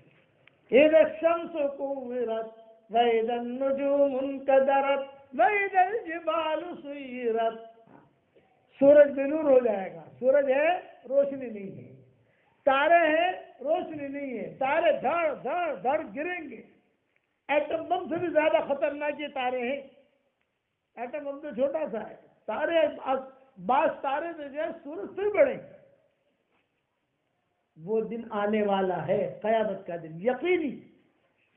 اذا الشمس كورت واذا النجوم انكدرت واذا الجبال سيرت، سورج بے نور ہو جائے گا، سورج ہے روشنی نہیں ہے، تارے ہیں روشنی نہیں ہے، تارے دھڑ دھڑ دھڑ گریں گے۔ ایٹم بم سے بھی زیادہ خطرناک یہ تارے ہیں، ایٹم بم تو چھوٹا سا ہے، تارے بعض تارے جو ہے سورج سے بڑے ہیں۔ وہ دن آنے والا ہے، قیامت کا دن یقینی،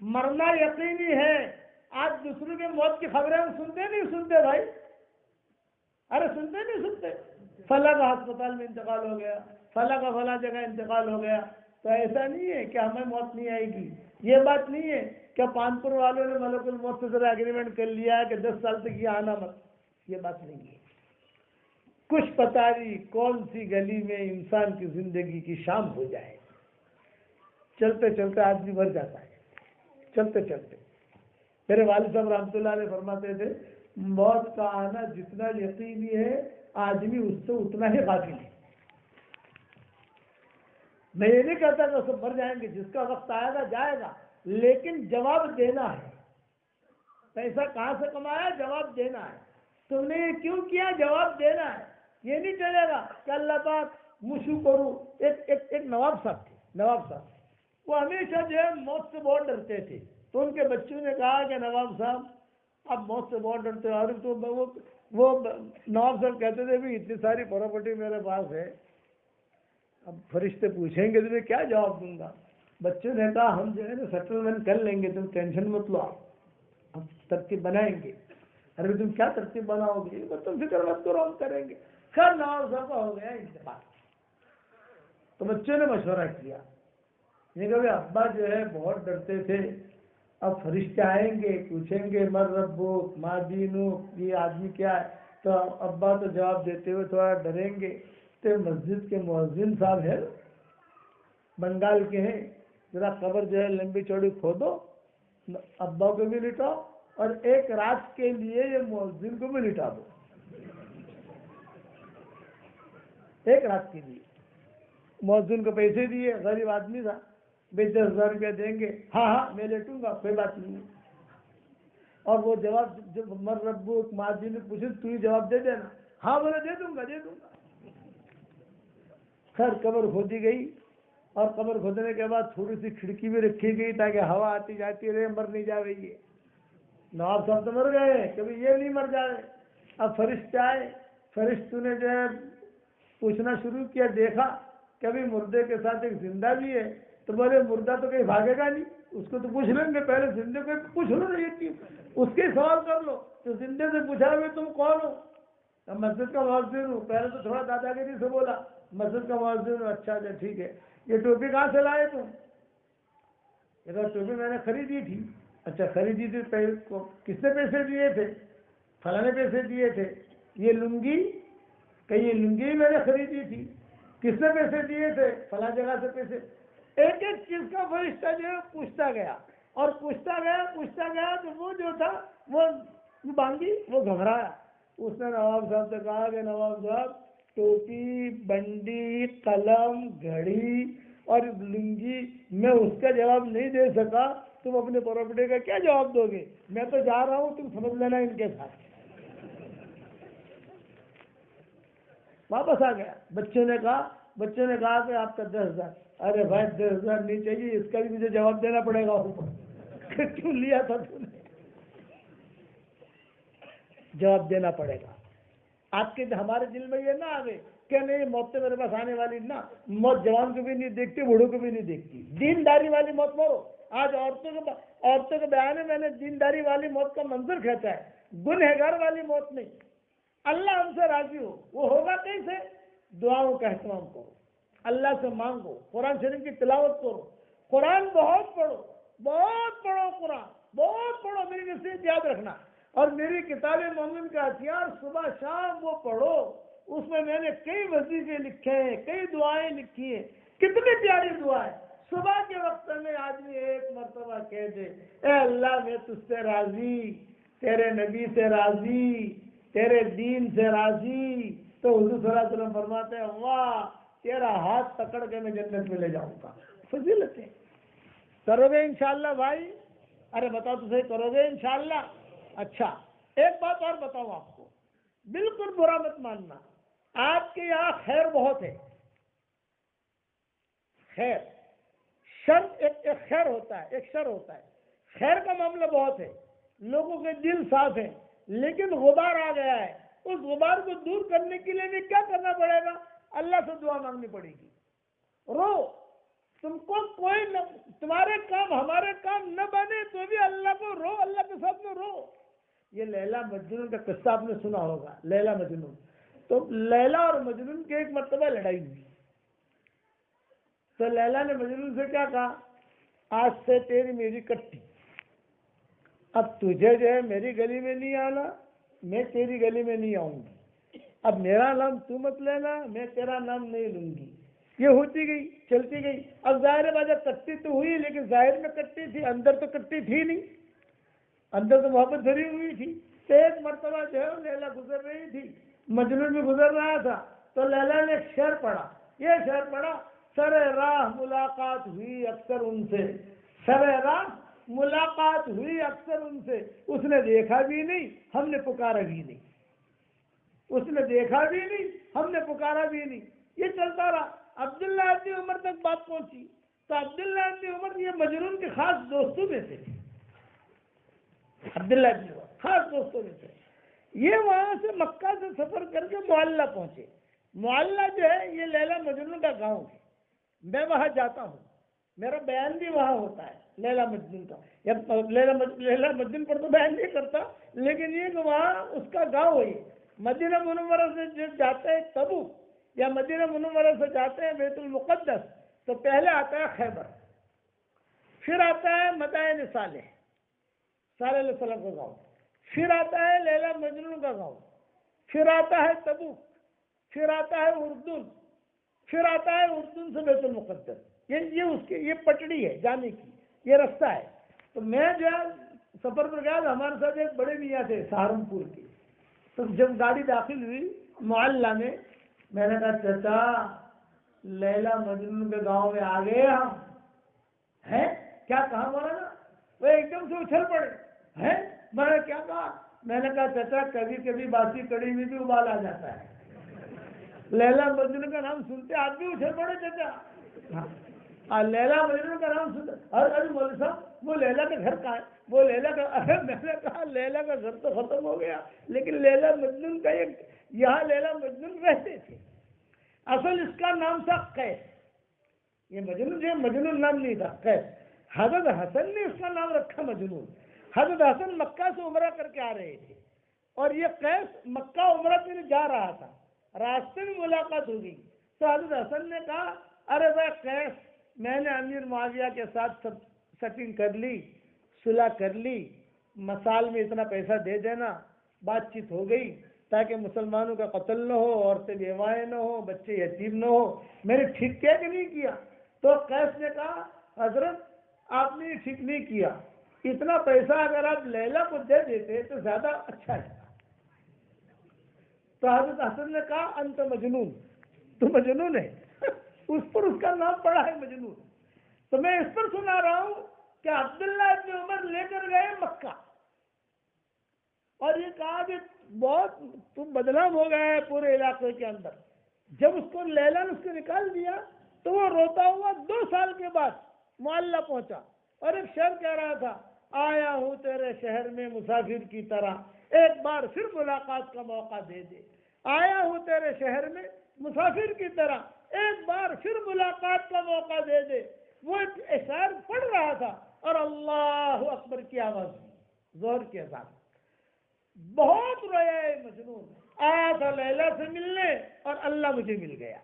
مرنا یقینی ہے۔ آج دوسروں کے موت کی خبریں ہم سنتے نہیں سنتے بھائی؟ ارے سنتے نہیں سنتے؟ فلاں کا ہسپتال میں انتقال ہو گیا، فلاں کا فلاں جگہ انتقال ہو گیا، تو ایسا نہیں ہے کہ ہمیں موت نہیں آئے گی۔ یہ بات نہیں ہے کہ پانپور والوں نے ملک الموت سے ذرا اگریمنٹ کر لیا ہے کہ 10 سال تک یہ آنا مت، یہ بات نہیں ہے۔ کچھ پتہ نہیں کون سی گلی میں انسان کی زندگی کی شام ہو جائے، چلتے چلتے آدمی مر جاتا ہے، چلتے چلتے۔ میرے والد صاحب رحمۃ اللہ علیہ فرماتے تھے موت کا آنا جتنا یقینی ہے آدمی اس سے اتنا ہی غافل ہے۔ میں یہ نہیں کہتا کہ سب مر جائیں گے، جس کا وقت آئے گا جائے گا، لیکن جواب دینا ہے۔ پیسہ کہاں سے کمایا؟ جواب دینا ہے۔ تم نے یہ کیوں کیا؟ جواب دینا ہے۔ یہ نہیں چلے گا کہ اللہ پاک مشو کروں۔ ایک نواب صاحب تھے، نواب صاحب وہ ہمیشہ جو ہے موت سے بہت ڈرتے تھے، تو ان کے بچوں نے کہا کہ نواب صاحب اب موت سے بہت ڈرتے اور تو وہ نواب صاحب کہتے تھے بھی اتنی ساری پراپرٹی میرے پاس ہے، اب فرشتے پوچھیں گے تو میں کیا جواب دوں گا؟ بچوں نے کہا ہم جو ہے نا سیٹلمنٹ کر لیں گے، تم ٹینشن مت لو، ہم ترتیب بنائیں گے۔ ارے تم کیا ترتیب بناؤ گے؟ تم فکر مت کرو ہم کریں گے۔ خیر نواب صاحب کا ہو گیا انتقال، تو بچوں نے مشورہ کیا، یہ کہ ابا جو ہے بہت ڈرتے تھے، اب فرشتے آئیں گے پوچھیں گے مر ربک ما دینک، یہ آدمی کیا ہے؟ تو ابا تو جواب دیتے ہوئے تھوڑا ڈریں گے، تو مسجد کے مؤذن صاحب ہے بنگال کے ہیں، ذرا قبر جو ہے لمبی چوڑی کھودو، ابا کو بھی لٹاؤ اور ایک رات کے لیے یہ مؤذن کو بھی لٹا دو، ایک رات کے لیے۔ مؤذن کو پیسے دیے، غریب آدمی تھا، 10,000 روپیہ دیں گے، ہاں ہاں میں لیٹوں گا، کوئی بات نہیں۔ اور وہ جواب جب مر ربو ماضی نے پوچھے تو ہی جواب دے دینا، ہاں بولے دے دوں گا دے دوں گا۔ خیر قبر کھودی گئی، اور قبر کھودنے کے بعد تھوڑی سی کھڑکی بھی رکھی گئی تاکہ ہوا آتی جاتی رہے، مر نہیں جا رہی ہے۔ نواب صاحب تو مر گئے، کبھی یہ نہیں مر جائے۔ اب فرشتے آئے، فرشتوں نے جو ہے پوچھنا شروع کیا، دیکھا کبھی مردے کے ساتھ ایک زندہ بھی ہے، تو بولے مردہ تو کہیں بھاگے گا نہیں، اس کو تو پوچھ لیں گے، پہلے زندے کو پوچھ لو نا، یہ چیز اس کے سوال کر لو۔ تو زندے سے پوچھا بھی تم کون ہو؟ مسجد کا مؤذن ہوں۔ پہلے تو تھوڑا دادا گیری سے بولا، مسجد کا مؤذن ہوں، اچھا اچھا ٹھیک ہے، یہ ٹوپی کہاں سے لائے تم؟ یہ ٹوپی میں نے خریدی تھی۔ اچھا خریدی تھی، کس نے پیسے دیے تھے؟ فلاں نے پیسے دیے تھے۔ یہ لنگی، کہ یہ لنگی میں نے خریدی تھی، کس نے پیسے دیے تھے؟ فلاں جگہ سے پیسے۔ ایک ایک چیز کا فرشتہ جو ہے پوچھتا گیا اور پوچھتا گیا تو وہ جو تھا وہ بانگی، وہ گھبرایا۔ اس نے نواب صاحب سے کہا کہ نواب صاحب ٹوپی، بنڈی، قلم، گھڑی اور لنگی، میں اس کا جواب نہیں دے سکا، تم اپنے پراپرٹی کا کیا جواب دو گے؟ میں تو جا رہا ہوں، تم سمجھ لینا ان کے ساتھ۔ واپس آ گیا۔ بچوں نے کہا کہ آپ کا 10,000۔ ارے بھائی 10,000 نہیں چاہیے، اس کا بھی مجھے جواب دینا پڑے گا اوپر، کیوں لیا تھا تم نے؟ جواب دینا پڑے گا۔ آپ کے ہمارے دل میں یہ نہ آئے کہ نہیں موت تو میرے پاس آنے والی نہ، موت جوان کو بھی نہیں دیکھتی، بوڑھوں کو بھی نہیں دیکھتی، دینداری والی موت مرو۔ آج عورتوں کے بیان میں نے دینداری والی موت کا منظر کھینچا ہے، گنہگار والی موت نہیں۔ اللہ ہم سے راضی ہو، وہ ہوگا کیسے؟ دعاؤں کا اہتمام کرو، اللہ سے مانگو، قرآن شریف کی تلاوت کرو، قرآن بہت پڑھو قرآن بہت پڑھو۔ میری نصیحت یاد رکھنا، اور میری کتاب مومن کا ہتھیار صبح شام وہ پڑھو، اس میں نے کئی وظیفے لکھے ہیں، کئی دعائیں لکھی ہیں، کتنی پیاری دعا ہے۔ صبح کے وقت میں آدمی ایک مرتبہ کہہ دے، اے اللہ میں تجھ سے راضی، تیرے نبی سے راضی، تیرے دین سے راضی، تو حضور صلی اللہ علیہ وسلم فرماتے ہیں واہ تیرا ہاتھ پکڑ کے میں جنت میں لے جاؤں گا۔ فضیلتیں کرو گے انشاءاللہ بھائی؟ ارے بتاؤ تو صحیح، کرو گے انشاءاللہ؟ اچھا ایک بات اور بتاؤں آپ کو، بالکل برا مت ماننا، آپ کے یہاں خیر بہت ہے، خیر، شر ایک خیر ہوتا ہے، ایک شر ہوتا ہے۔ خیر کا معاملہ بہت ہے، لوگوں کے دل صاف ہیں، لیکن غبار آ گیا ہے۔ اس غبار کو دور کرنے کے لیے بھی کیا کرنا پڑے گا؟ اللہ سے دعا مانگنی پڑے گی۔ رو، تم کو کوئی تمہارے کام ہمارے کام نہ بنے تو بھی اللہ کو رو، اللہ کے ساتھ میں رو۔ یہ لیلا مجنون کا قصہ آپ نے سنا ہوگا، لیلا مجنون۔ تو لیلا اور مجنون کی ایک مرتبہ لڑائی ہوئی، تو لیلا نے مجنون سے کیا کہا، آج سے تیری میری کٹی، اب تجھے جو ہے میری گلی میں نہیں آنا، میں تیری گلی میں نہیں آؤں گی، اب میرا نام تو مت لینا، میں تیرا نام نہیں لوں گی۔ یہ ہوتی گئی، چلتی گئی۔ اب ظاہر بات کٹی تو ہوئی، لیکن ظاہر میں کٹی تھی، اندر تو کٹی تھی نہیں، اندر تو محبت بھری ہوئی تھی۔ تو ایک مرتبہ جو ہے لیلا گزر رہی تھی، مجنون بھی گزر رہا تھا، تو لیلا نے ایک شعر پڑھا، یہ شعر پڑھا، سر راہ ملاقات ہوئی اکثر ان سے، سر راہ ملاقات ہوئی اکثر ان سے، اس نے دیکھا بھی نہیں، ہم نے پکارا بھی نہیں، اس نے دیکھا بھی نہیں، ہم نے پکارا بھی نہیں۔ یہ چلتا رہا، عبداللہ ابن عمر تک بات پہنچی، تو عبداللہ ابن عمر یہ مجنون کے خاص دوستوں میں سے، عبداللہ ابن عمر خاص دوستوں میں سے، یہ وہاں سے مکہ سے سفر کر کے معلّہ پہنچے۔ معلّہ جو ہے یہ لیلا مجنون کا گاؤں ہے، میں وہاں جاتا ہوں، میرا بیان بھی وہاں ہوتا ہے لیلا مجنون کا، لیلا مجنون پر تو بیان نہیں کرتا، لیکن یہ کہ وہاں اس کا گاؤں ہے۔ مدینہ منورہ سے جو جاتے ہیں تبوک یا مدینہ منورہ سے جاتے ہیں بیت المقدس، تو پہلے آتا ہے خیبر، پھر آتا ہے مدائن صالح، صالح علیہ السلام کا گاؤں، پھر آتا ہے لیلا مجنون کا گاؤں، پھر آتا ہے تبوک، پھر آتا ہے اردن، پھر آتا ہے اردن سے بیت المقدس۔ یہ اس کی یہ پٹڑی ہے جانے کی، یہ رستہ ہے۔ تو میں جو ہے سفر پر گیا تو ہمارے ساتھ ایک بڑے میاں تھے سہارنپور کے. تو جب گاڑی داخل ہوئی محلہ میں نے کہا چچا لیلا مجنون کے گاؤں میں آ گئے ہم. ہے کیا کہا مولانا؟ وہ ایک دم سے اچھل پڑے. ہے میں نے کیا کہا؟ میں نے کہا چچا کبھی کبھی باسی کڑی میں بھی ابال آ جاتا ہے. لیلا مجنون کا نام سنتے آپ بھی اچھل پڑے چچا. لیلا مجنون کا نام سنتے ارے مولوی صاحب وہ لیلا کا گھر کہاں ہے؟ وہ لیلا کا ارے میں نے کہا لیلا کا گھر تو ختم ہو گیا لیکن لیلا مجنون کا ایک یہاں لیلا مجنون رہتے تھے. اصل اس کا نام تھا قیس. یہ مجنون جو مجنون نام نہیں تھا قیس. حضرت حسن نے اس کا نام رکھا مجنون. حضرت حسن مکہ سے عمرہ کر کے آ رہے تھے اور یہ قیس مکہ عمرہ کے لیے جا رہا تھا. راستے میں ملاقات ہو گئی تو حضرت حسن نے کہا ارے بھائی قیس میں نے امیر معاویہ کے ساتھ سب سیٹنگ کر لی, صلح کر لی, مسال میں اتنا پیسہ دے دینا. بات چیت ہو گئی تاکہ مسلمانوں کا قتل نہ ہو, عورتیں بیوائیں نہ ہو, بچے یتیم نہ ہو. میں نے ٹھیک کیا کہ نہیں کیا؟ تو قیس نے کہا حضرت آپ نے ٹھیک نہیں کیا, اتنا پیسہ اگر آپ لیلا کو دے دیتے تو زیادہ اچھا ہے. تو حضرت حسن نے کہا انت مجنون, تو مجنون ہے. اس پر اس کا نام پڑا ہے مجنون. تو میں اس پر سنا رہا ہوں کہ عبداللہ ابن عمر لے کر گئے مکہ اور یہ کہا کہ بہت تم بدنام ہو گئے ہے پورے علاقے کے اندر. جب اس کو لیلا نے اس کو نکال دیا تو وہ روتا ہوا 2 سال کے بعد محلہ پہنچا اور ایک شعر کہہ رہا تھا آیا ہوں تیرے شہر میں مسافر کی طرح, ایک بار پھر ملاقات کا موقع دے دے. آیا ہوں تیرے شہر میں مسافر کی طرح, ایک بار پھر ملاقات کا موقع دے دے. وہ شعر پڑھ رہا تھا اور اللہ اکبر کی آواز زور کی اذان. بہت رویا ہے مجنون. آیا تھا لیلا سے ملنے اور اللہ مجھے مل گیا.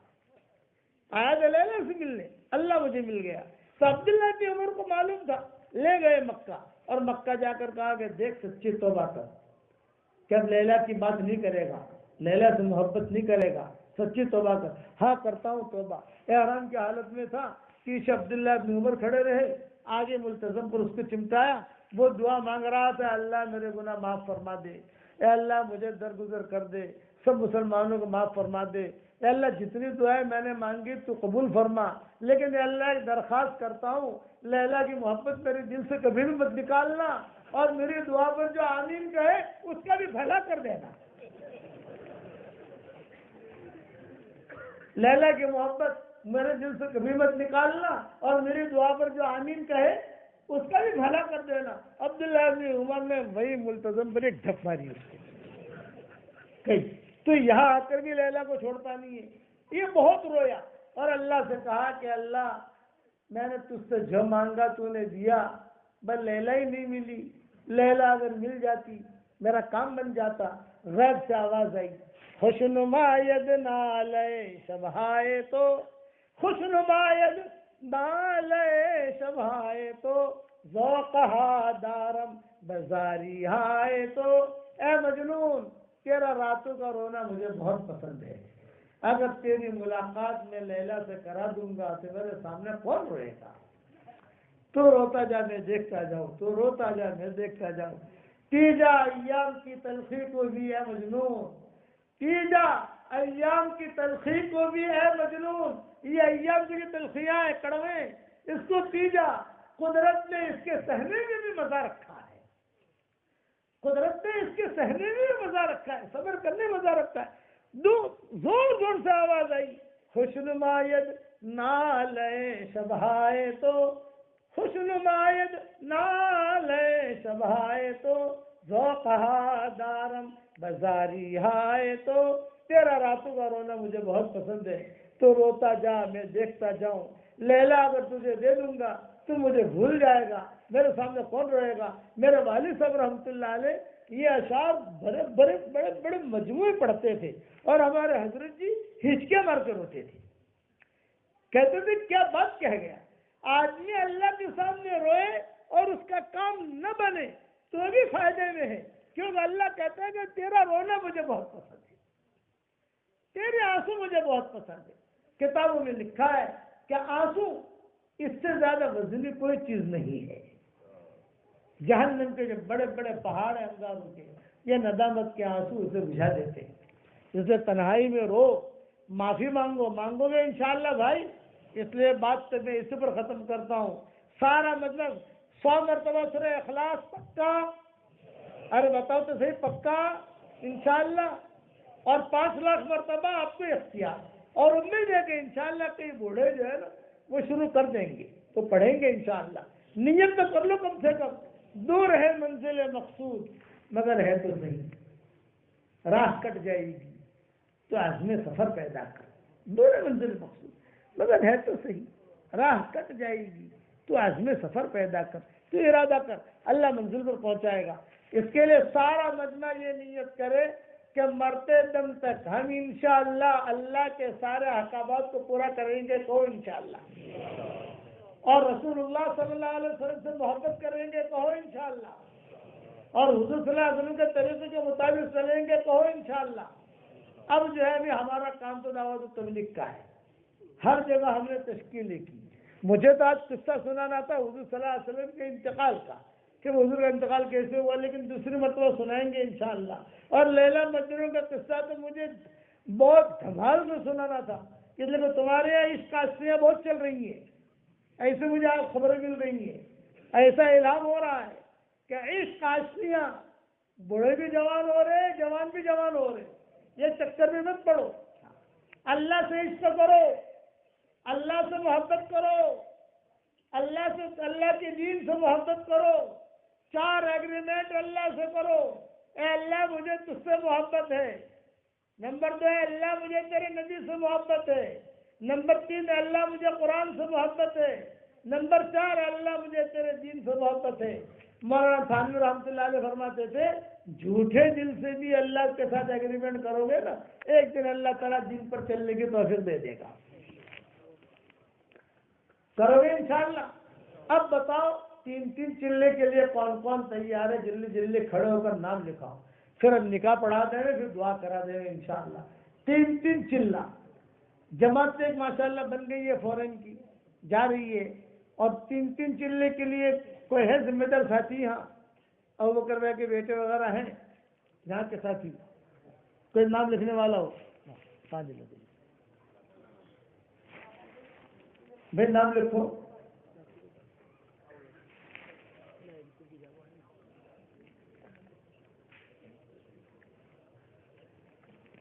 آیا تھا لیلا سے ملنے, اللہ مجھے مل گیا. تو عبداللہ کی عمر کو معلوم تھا, لے گئے مکہ اور مکہ جا کر کہا کہ دیکھ سچی توبہ کر کہ اب لیلا کی بات نہیں کرے گا, لیلا سے محبت نہیں کرے گا, سچی توبہ کر. ہاں کرتا ہوں توبہ. احرام کی حالت میں تھا, پیچھے عبداللہ ابن عمر کھڑے رہے, آگے ملتزم پر اس کو چمٹایا. وہ دعا مانگ رہا تھا اللہ میرے گناہ معاف فرما دے, اے اللہ مجھے درگزر کر دے, سب مسلمانوں کو معاف فرما دے, اے اللہ جتنی دعائیں میں نے مانگی تو قبول فرما. لیکن اے اللہ ایک درخواست کرتا ہوں لیلا کی محبت میرے دل سے کبھی بھی مت نکالنا اور میری دعا پر جو آمین کہے اس کا بھی بھلا کر دینا. لیلا کی محبت میرے دل سے کبھی مت نکالنا اور میری دعا پر جو آمین کہے اس کا بھی بھلا کر دینا. عبداللہ ابن عمر نے وہی ملتزم پر ایک ڈھپ ماری اس کے کہیں. تو یہاں آ کر بھی لیلا کو چھوڑتا نہیں ہے. یہ بہت رویا اور اللہ سے کہا کہ اللہ میں نے تجھ سے جو مانگا تو نے دیا, بس لیلا ہی نہیں ملی. لیلا اگر مل جاتی میرا کام بن جاتا. غیب سے آواز آئی خوشنما ید نالے شبہائے تو, خوشنما ید نالے شبہائے تو, ذوقہا دارم بزاری ہائے تو. اے مجنون تیرا راتوں کا رونا مجھے بہت پسند ہے. اگر تیری ملاقات میں لیلا سے کرا دوں گا تو میرے سامنے کون روئے گا؟ تو روتا جا میں دیکھتا جاؤں, تو روتا جا میں دیکھتا جاؤں. تیجا ایام کی تلخی کو بھی ہے مجنون, تیجا ایام کی تلخی کو بھی ہے مجنون. یہ ایام کی تلخیاں ہیں, کڑوے, اس کو تیجا. قدرت نے اس کے سہنے میں بھی مزہ رکھا ہے, قدرت نے اس کے سہنے میں بھی مزہ رکھا ہے, صبر کرنے میں مزہ رکھا ہے. زور زور سے آواز آئی خوشنماید نالے شبہائے تو, خوشنماید نالے شبہائے تو, ذوقہا دارم بزاری ہائے تو. تیرا راتوں کا رونا مجھے بہت پسند ہے, تو روتا جا میں دیکھتا جاؤں. لیلا اگر تجھے دے دوں گا تو مجھے بھول جائے گا, میرے سامنے کون رہے گا؟ میرے والد صاحب رحمۃ اللہ علیہ یہ اشعار بڑے بڑے بڑے بڑے مجموعے پڑھتے تھے اور ہمارے حضرت جی ہچکے مار کے روتے تھے. کہتے تھے کیا بات کہہ گیا, آدمی اللہ کے سامنے روئے اور اس کا کام نہ بنے تو بھی فائدے میں ہے, کیونکہ اللہ کہتا ہے کہ تیرا رونا مجھے بہت پسند ہے, تیرے آنسو مجھے بہت پسند ہے. کتابوں میں لکھا ہے کہ آنسو اس سے زیادہ وزنی کوئی چیز نہیں ہے. جہنم کے جو بڑے بڑے پہاڑ ہیں انگاروں کے، یہ ندامت کے آنسو اسے بجھا دیتے ہیں۔ اسے تنہائی میں رو، معافی مانگو گے انشاءاللہ بھائی۔ اس لیے بات تو میں اسی پر ختم کرتا ہوں، سارا مطلب 100 مرتبہ سورہ اخلاص پکا، ارے بتاؤ تو صحیح، پکا انشاءاللہ، اور 5 لاکھ مرتبہ آپ کو اختیار، اور امید ہے کہ انشاءاللہ کئی بوڑھے جو ہے نا وہ شروع کر دیں گے تو پڑھیں گے انشاءاللہ۔ نیت تو کر لو کم سے کم، دور ہے منزل مقصود مگر ہے تو صحیح، راہ کٹ جائے گی تو عزم سفر پیدا کر، دور ہے منزل مقصود مگر ہے تو صحیح، راہ کٹ جائے گی تو عزم سفر پیدا کر، تو ارادہ کر، اللہ منزل پر پہنچائے گا۔ اس کے لیے سارا مجمع یہ نیت کرے کہ مرتے دم تک ہم انشاءاللہ اللہ کے سارے احکامات کو پورا کریں گے، تو انشاءاللہ، اور رسول اللہ صلی اللہ علیہ وسلم سے محبت کریں گے، کہو انشاءاللہ، اور حضور صلی اللہ علیہ وسلم کے طریقے کے مطابق چلیں گے، کہو انشاءاللہ۔ اب جو ہے ابھی ہمارا کام تو دعوت و تبلیغ کا ہے، ہر جگہ ہم نے تشکیلیں کی۔ مجھے تو آج قصہ سنانا تھا حضور صلی اللہ علیہ وسلم کے انتقال کا، کہ حضور کا انتقال کیسے ہوا، لیکن دوسری مرتبہ سنائیں گے انشاءاللہ۔ اور لیلا مجنون کا قصہ تو مجھے بہت دھمال میں سنانا تھا، کہ لیکن تمہارے یہاں اس کاشتیاں بہت چل رہی ہیں، ایسے مجھے آپ خبریں مل رہی ہیں، ایسا اعلان ہو رہا ہے کہ عشق کاشتیاں، بوڑھے بھی جوان ہو رہے، جوان بھی جوان ہو رہے، یہ چکر میں مت پڑو، اللہ سے عشق کرو، اللہ سے محبت کرو، اللہ کے دین سے محبت کرو، 4 ایگریمنٹ اللہ سے کرو، اے اللہ مجھے تجھ سے محبت ہے، نمبر 2 اللہ مجھے تیرے نبی سے محبت ہے، نمبر 3 اللہ مجھے قرآن سے محبت ہے، نمبر 4 اللہ مجھے تیرے دین سے محبت ہے۔ مولانا تھانوی رحمۃ اللہ علیہ فرماتے تھے جھوٹے دل سے بھی اللہ کے ساتھ ایگریمنٹ کرو گے نا، ایک دن اللہ تعالیٰ دین پر چلنے کی توفیق دے دے گا، کرو گے انشاءاللہ۔ اب بتاؤ 3 چلے کے لیے کون کون تیار ہے؟ جلدی جلدی کھڑے ہو کر نام لکھاؤ، پھر نکاح پڑھا دیں گے، پھر دعا کرا دیں گے انشاءاللہ۔ 3 چلہ جماعت ایک ماشاءاللہ بن گئی ہے، فورن کی جا رہی ہے، اور 3 چلے کے لیے کوئی ہے ذمہ دار ساتھی؟ ہاں ابوبکر بھائی کے بیٹے وغیرہ ہیں یہاں کے ساتھی، کوئی نام لکھنے والا ہو؟ بھائی نام لکھو۔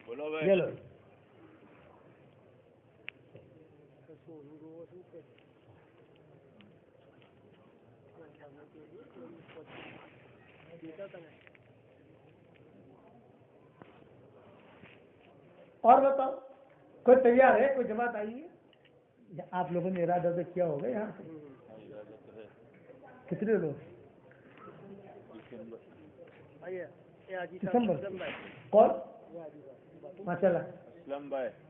چلو اور بتاؤ کوئی تیار ہے؟ کوئی جماعت آئی ہے؟ آپ لوگوں نے ارادہ تو کیا ہوگا یہاں سے؟ کتنے لوگ؟ دسمبر کون؟ ماشاء اللہ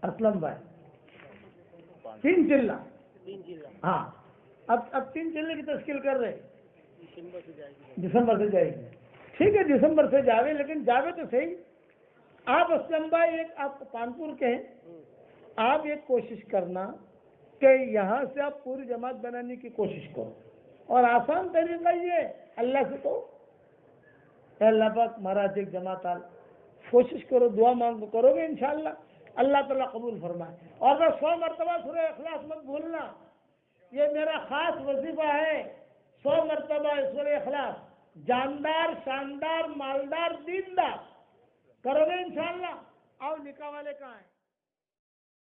اسلم بھائی 3 چلہ، ہاں اب 3 چلے کی تشکیل کر رہے، دسمبر سے جائے گی، ٹھیک ہے دسمبر سے جاوے، لیکن جاوے تو صحیح۔ آپ اسلم بھائی ایک آپ کانپور کے ہیں، آپ ایک کوشش کرنا کہ یہاں سے آپ پوری جماعت بنانے کی کوشش کرو، اور آسان طریقہ یہ اللہ سے کہو اے اللہ پاک مہاراج ایک جماعت آل، کوشش کرو، دعا مانگو، کرو گے انشاءاللہ اللہ تعالیٰ قبول فرمائے۔ اور بس 100 مرتبہ سورہ اخلاص مت بھولنا، یہ میرا خاص وظیفہ ہے، 100 مرتبہ سورہ اخلاص، جاندار شاندار مالدار دیندار، کرو گے انشاءاللہ۔ آؤ نکاح والے کہاں ہیں؟